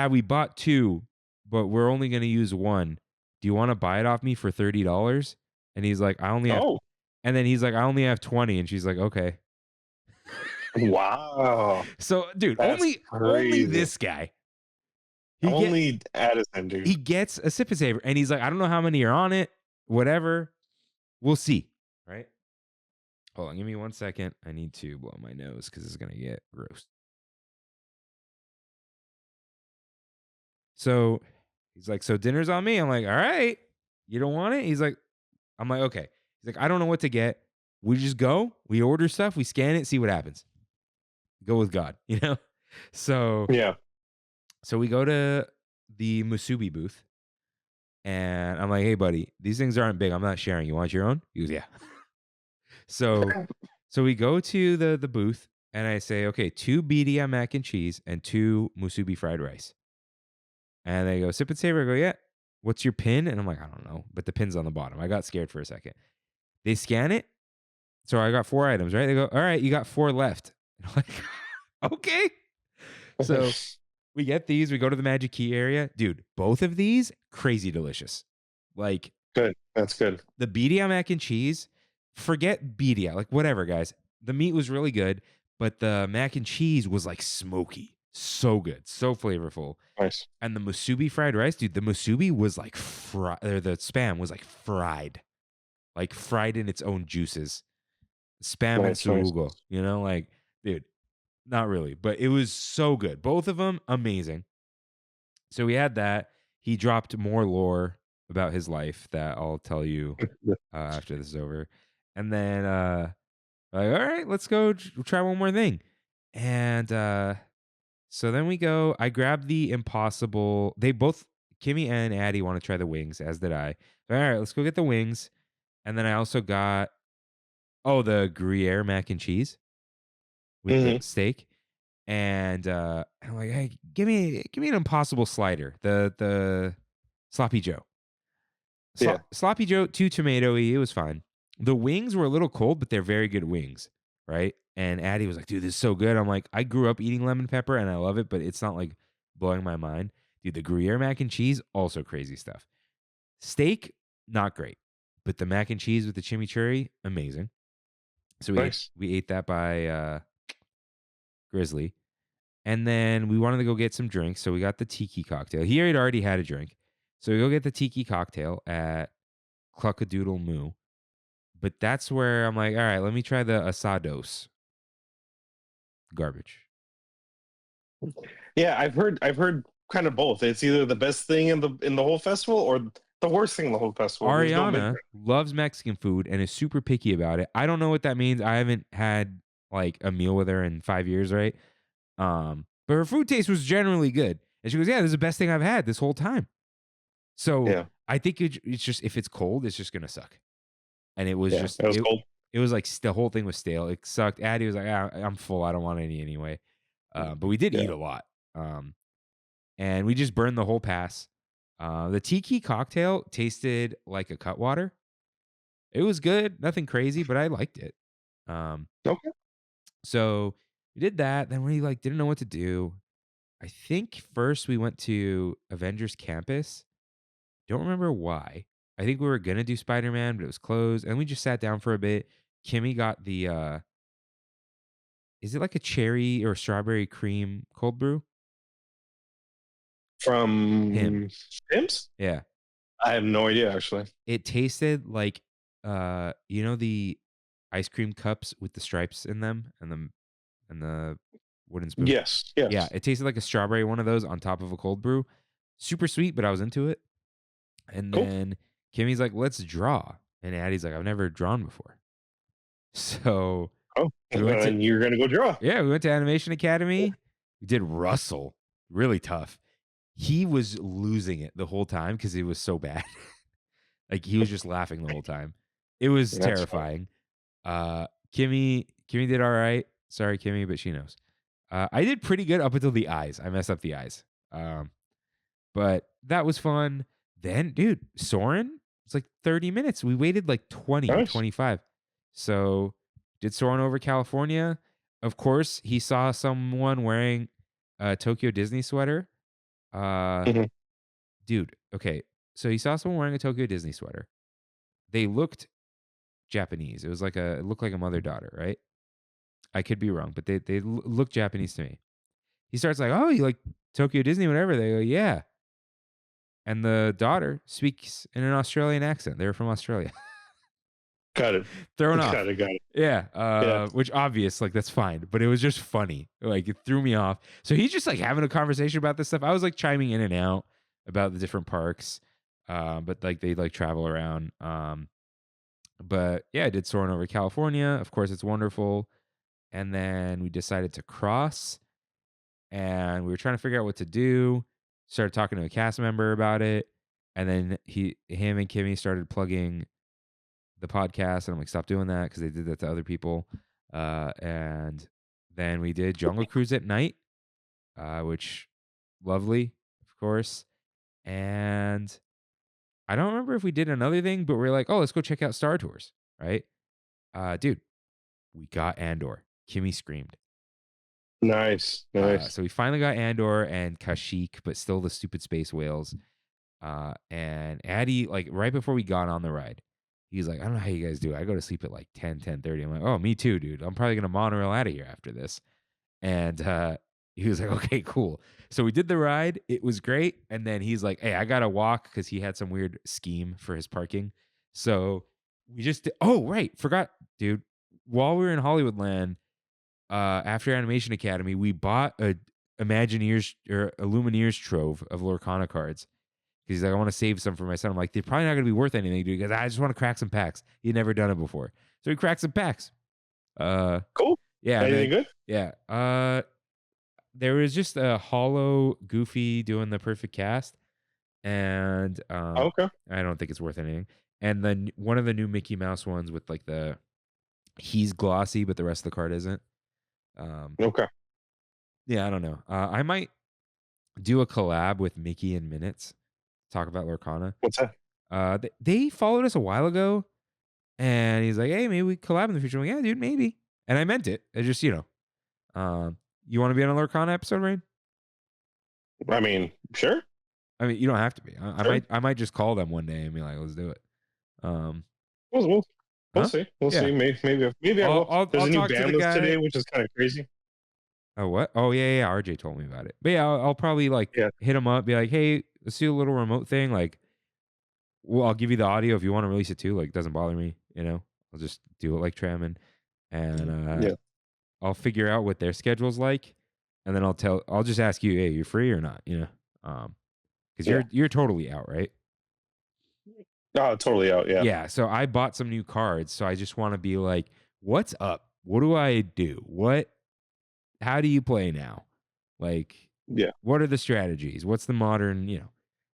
we bought two, but we're only going to use one. Do you want to buy it off me for $30? And he's like, Oh, and then he's like, I only have 20. And she's like, okay. wow. So, dude, That's only crazy. this guy. Only Addison, dude. He gets a sip and savor, and he's like, I don't know how many are on it, whatever. We'll see. Right? Hold on, give me 1 second. I need to blow my nose because it's gonna get gross. So he's like, so dinner's on me. I'm like, all right. You don't want it? I'm like, okay. He's like, I don't know what to get. We just go, we order stuff, we scan it, see what happens. Go with God, So Yeah. So we go to the musubi booth, and I'm like, hey, buddy, these things aren't big. I'm not sharing. You want your own? He goes, yeah. So we go to the booth, and I say, okay, 2 birria mac and cheese and 2 musubi fried rice. And they go, sip and savor. I go, yeah. What's your pin? And I'm like, I don't know. But the pin's on the bottom. I got scared for a second. They scan it. So I got 4 items, right? They go, all right, you got 4 left. And I'm like, okay. So we get these. We go to the Magic Key area. Dude, both of these, crazy delicious. Like, Good. That's good. the birria mac and cheese, forget birria. Like, whatever, guys. The meat was really good, but the mac and cheese was like smoky. So good. So flavorful. Nice. And the musubi fried rice, dude, the musubi was like fried, or the spam was like fried. Like fried in its own juices. Spam and Nice, nice. surugo. Like, dude, not really, but it was so good. Both of them, amazing. So we had that. He dropped more lore about his life that I'll tell you after this is over. And then, like, all right, let's go try one more thing. And so then we go. I grabbed the Impossible. They both, Kimmy and Addy, want to try the wings, as did I. All right, let's go get the wings. And then I also got, the Gruyere mac and cheese with the steak. And I'm like, hey, give me an Impossible slider, the Sloppy Joe. Yeah. Sloppy Joe, too tomatoey. It was fine. The wings were a little cold, but they're very good wings, right? And Addy was like, dude, this is so good. I'm like, I grew up eating lemon pepper and I love it, but it's not like blowing my mind. Dude, the Gruyere mac and cheese, also crazy stuff. Steak, not great, but the mac and cheese with the chimichurri, amazing. So we ate that by Grizzly. And then we wanted to go get some drinks. So we got the tiki cocktail. He had already had a drink. So we go get the tiki cocktail at Cluckadoodle Moo. But that's where I'm like, all right, let me try the asados. Garbage. Yeah, I've heard kind of both. It's either the best thing in the whole festival or the worst thing in the whole festival. There's no Ariana loves Mexican food and is super picky about it. I don't know what that means. I haven't had like a meal with her in 5 years, right? But her food taste was generally good. And she goes, yeah, this is the best thing I've had this whole time. So Yeah. I think it's just, if it's cold, it's just going to suck. And it was it was cold. It was like the whole thing was stale. It sucked. Addy was like, I'm full. I don't want any anyway. But we did eat a lot. And we just burned the whole pass. The tiki cocktail tasted like a Cutwater. It was good. Nothing crazy, but I liked it. Okay. So we did that. Then we didn't know what to do. I think first we went to Avengers Campus. Don't remember why. I think we were gonna do Spider-Man, but it was closed. And we just sat down for a bit. Kimmy got the is it like a cherry or strawberry cream cold brew? Him. From Tim's? Yeah. I have no idea actually. It tasted like, the ice cream cups with the stripes in them and the wooden spoon? Yes, Yeah, yes. it tasted like a strawberry one of those on top of a cold brew. Super sweet, but I was into it. And Cool. then Kimmy's like, "Let's draw." And Addy's like, "I've never drawn before." So Oh, we went to and you're gonna go draw. yeah, we went to Animation Academy. We did Russell. Really tough. He was losing it the whole time because it was so bad. Like he was just laughing the whole time. It was That's fine. terrifying. Kimmy did all right. Sorry, Kimmy, but she knows. I did pretty good up until the eyes. I messed up the eyes. But that was fun. Then, dude, Soren, it's like 30 minutes. We waited like 20 or Nice. 25. So did Soren over California. Of course, he saw someone wearing a Tokyo Disney sweater. Mhm. Dude, okay. So he saw someone wearing a Tokyo Disney sweater. They looked Japanese. It looked like a mother-daughter, right? I could be wrong, but they look Japanese to me. He starts like, "Oh, you like Tokyo Disney, whatever." They go, "Yeah." And the daughter speaks in an Australian accent. They're from Australia. Got it. Thrown off. Got it. Got it. Yeah. Yeah. Which obvious, like that's fine. But it was just funny. Like it threw me off. So he's just like having a conversation about this stuff. I was like chiming in and out about the different parks. But like they like travel around. But yeah, I did Soarin' over California. Of course, it's wonderful. And then we decided to cross and we were trying to figure out what to do. Started talking to a cast member about it. And then him and Kimmy started plugging the podcast. And I'm like, stop doing that because they did that to other people. And then we did Jungle Cruise at night, which lovely, of course. And I don't remember if we did another thing, but we're like, oh, let's go check out Star Tours, right? Dude, we got Andor. Kimmy screamed. Nice. Nice. So we finally got Andor and Kashyyyk, but still the stupid space whales. And Addy, like right before we got on the ride, he's like, I don't know how you guys do it. I go to sleep at like 10:30. I'm like, oh, me too, dude. I'm probably going to monorail out of here after this. And he was like, okay, cool. So we did the ride. It was great. And then he's like, hey, I got to walk because he had some weird scheme for his parking. So we just, oh, right. Forgot, dude. While we were in Hollywoodland, after Animation Academy, we bought a Imagineers or a Lumineers trove of Lorcana cards. He's like, I want to save some for my son. I'm like, they're probably not going to be worth anything, dude, because I just want to crack some packs. He'd never done it before. So he cracked some packs. Cool. Yeah. Anything good? Yeah. There was just a hollow Goofy doing the perfect cast. And Okay. I don't think it's worth anything. And then one of the new Mickey Mouse ones with like he's glossy, but the rest of the card isn't. Okay. Yeah, I don't know. I might do a collab with Mickey and Minutes. Talk about Lorcana. What's that? They followed us a while ago, and he's like, "Hey, maybe we collab in the future." I'm like, yeah, dude, maybe. And I meant it. I just, you want to be on a Lorcana episode, Rain? I mean, sure. I mean, you don't have to be. Sure. I might just call them one day and be like, "Let's do it." We'll Huh? see. We'll Yeah. see. Maybe I will. There's I'll a new talk to the band list guy. today, which is kind of crazy. Oh, what? Oh, yeah. RJ told me about it. But yeah, I'll probably like Yeah. hit him up, be like, "Hey, let's do a little remote thing. Like, well, I'll give you the audio if you want to release it too. Like, it doesn't bother me. I'll just do it like Trammin, and Yeah. I'll figure out what their schedule's like, and then I'll just ask you, hey, you're free or not? Because Yeah. you're totally out, right? Oh, totally out. Yeah. Yeah. So I bought some new cards, so I just want to be like, what's up? What do I do? How do you play now? Like, Yeah. what are the strategies? What's the modern,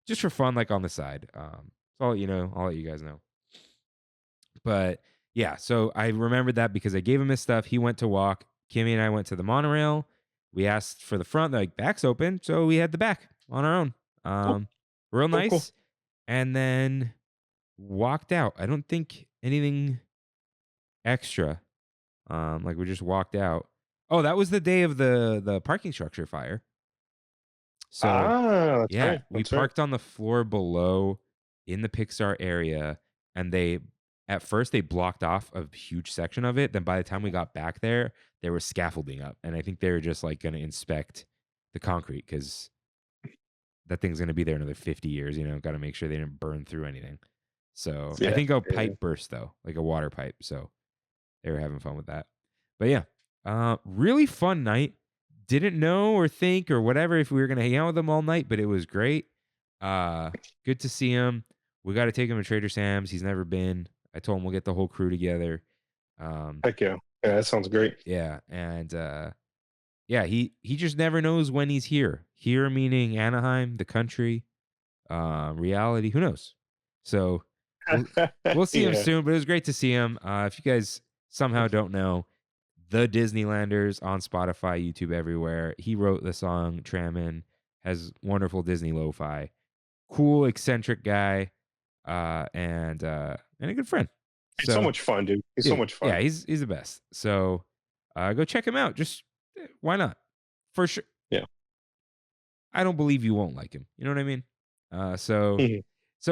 just for fun, like on the side. So I'll let you guys know. But yeah, so I remembered that because I gave him his stuff. He went to walk. Kimmy and I went to the monorail. We asked for the front. They're like, back's open. So we had the back on our own. Real nice. Cool. And then walked out. I don't think anything extra. Like we just walked out. Oh, that was the day of the parking structure fire. So That's yeah, right. we That's right. parked on the floor below in the Pixar area, and they at first they blocked off a huge section of it. Then by the time we got back there was scaffolding up, and I think they were just like going to inspect the concrete because that thing's going to be there another 50 years. Got to make sure they didn't burn through anything. So I think a pipe burst though, like a water pipe. So they were having fun with that. But yeah, really fun night. Didn't know or think or whatever if we were going to hang out with them all night, but it was great. Good to see him. We got to take him to Trader Sam's. He's never been. I told him we'll get the whole crew together. Heck yeah. Yeah, that sounds great. Yeah, and yeah, he just never knows when he's here. Here meaning Anaheim, the country, reality. Who knows? So we'll see him soon. But it was great to see him. If you guys somehow don't know, the Disneylanders on Spotify, YouTube, everywhere. He wrote the song Trammin. Has wonderful Disney lo-fi. Cool, eccentric guy, and a good friend. He's so much fun, dude. He's so much fun. Yeah, he's the best. So go check him out. Just why not? For sure. Yeah. I don't believe you won't like him. You know what I mean? So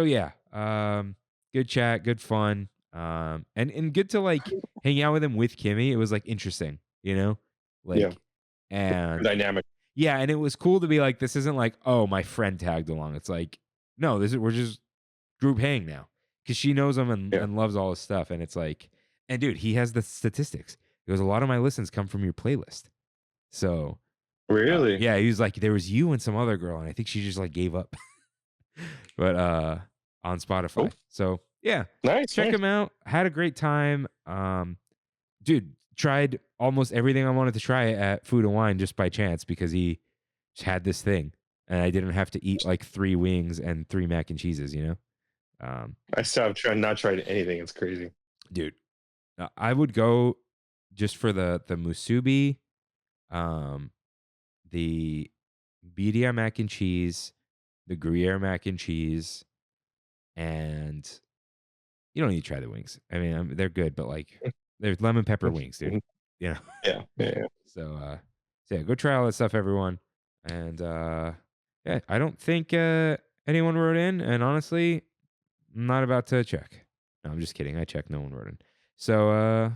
yeah. Good chat, good fun. And good to like hang out with him with Kimmy. It was like interesting, and dynamic. Yeah, and it was cool to be like, this isn't like, oh, my friend tagged along. It's like, no, we're just group hang now. Because she knows him and loves all his stuff. And it's like, and dude, he has the statistics. He goes, a lot of my listens come from your playlist. So. Really? Yeah, he was like, there was you and some other girl. And I think she just like gave up. But on Spotify. Cool. So yeah. Nice. Check him out. Had a great time. Dude, tried almost everything I wanted to try at Food and Wine just by chance because he just had this thing. And I didn't have to eat like 3 wings and 3 mac and cheeses, I still have not tried anything. It's crazy, dude. I would go just for the musubi, the birria mac and cheese, the Gruyere mac and cheese, and you don't need to try the wings. I mean, they're good, but like there's lemon pepper wings, dude. Yeah. So yeah, go try all that stuff, everyone. And yeah, I don't think anyone wrote in, and honestly, I'm not about to check. No, I'm just kidding. I checked. No one wrote in. So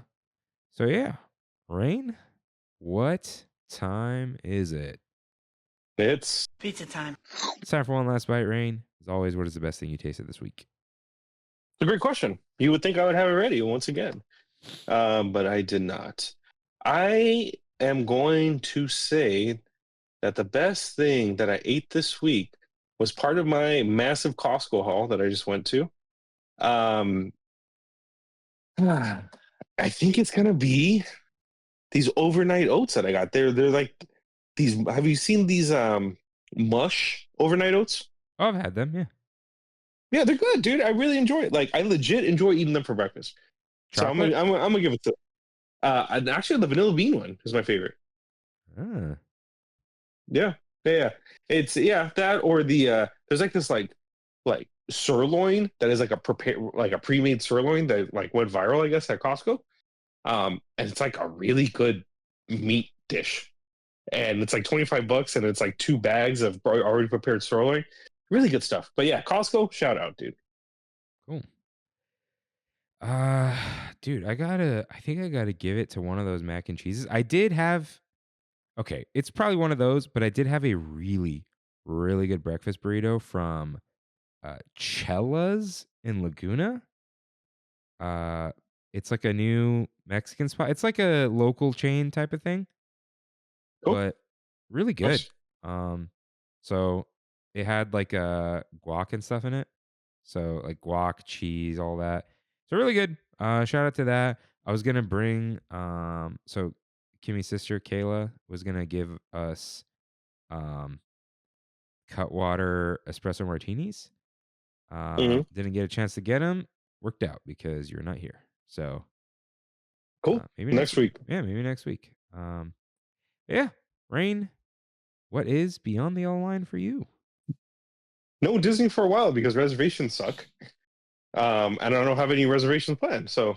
yeah. Rain, what time is it? It's pizza time. It's time for one last bite, Rain. As always, what is the best thing you tasted this week? It's a great question. You would think I would have it ready once again. But I did not. I am going to say that the best thing that I ate this week was part of my massive Costco haul that I just went to. I think it's gonna be these overnight oats that I got. They're like these. Have you seen these mush overnight oats? Oh, I've had them. Yeah. Yeah, they're good, dude. I really enjoy it. Like, I legit enjoy eating them for breakfast. Chocolate? So I'm gonna give it to. And actually, the vanilla bean one is my favorite. Yeah. It's that or the there's like this like sirloin that is like a pre-made sirloin that like went viral, I guess, at Costco. And it's like a really good meat dish, and it's like $25, and it's like 2 bags of already prepared sirloin. Really good stuff. But yeah, Costco, shout out, dude. Cool. Dude, I think I gotta give it to one of those mac and cheeses. I did have, okay, it's probably one of those, but I did have a really, really good breakfast burrito from Chella's in Laguna. It's like a new Mexican spot. It's like a local chain type of thing, but really good. Nice. So it had like guac and stuff in it. So like guac, cheese, all that. So really good. Shout out to that. I was gonna bring so Kimmy's sister Kayla was gonna give us Cutwater espresso martinis. Didn't get a chance to get them. Worked out because you're not here. So cool. Maybe next week. Yeah, maybe next week. Yeah. Rain, what is Beyond the All Line for you? No Disney for a while because reservations suck. And I don't have any reservations planned. So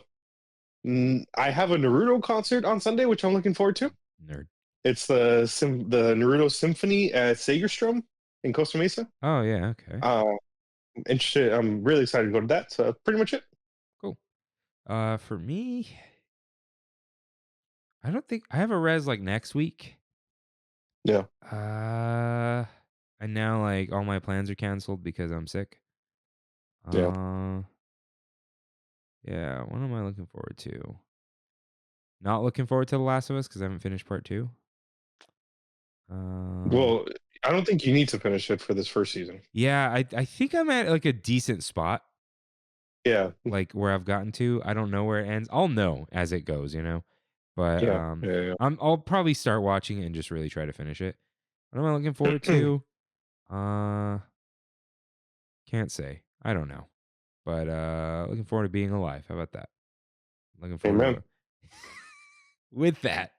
I have a Naruto concert on Sunday, which I'm looking forward to. Nerd. It's the Naruto Symphony at Sagerstrom in Costa Mesa. Oh, yeah. Okay. Interested. I'm really excited to go to that. So pretty much it. Cool. For me, I don't think I have a res like next week. Yeah. And now like all my plans are canceled because I'm sick. Yeah. Yeah. What am I looking forward to? Not looking forward to The Last of Us because I haven't finished part 2. Well, I don't think you need to finish it for this first season. Yeah, I think I'm at like a decent spot, Yeah. like where I've gotten to. I don't know where it ends. I'll know as it goes, you know. But Yeah. I'll probably start watching it and just really try to finish it. What am I looking forward to? Can't say. I don't know. But looking forward to being alive. How about that? Looking forward Amen. to with that.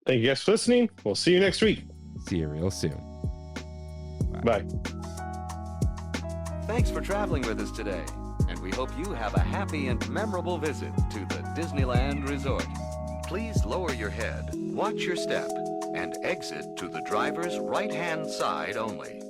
Thank you guys for listening. We'll see you next week. See you real soon. Bye. Thanks for traveling with us today, and we hope you have a happy and memorable visit to the Disneyland Resort. Please lower your head, watch your step, and exit to the driver's right-hand side only.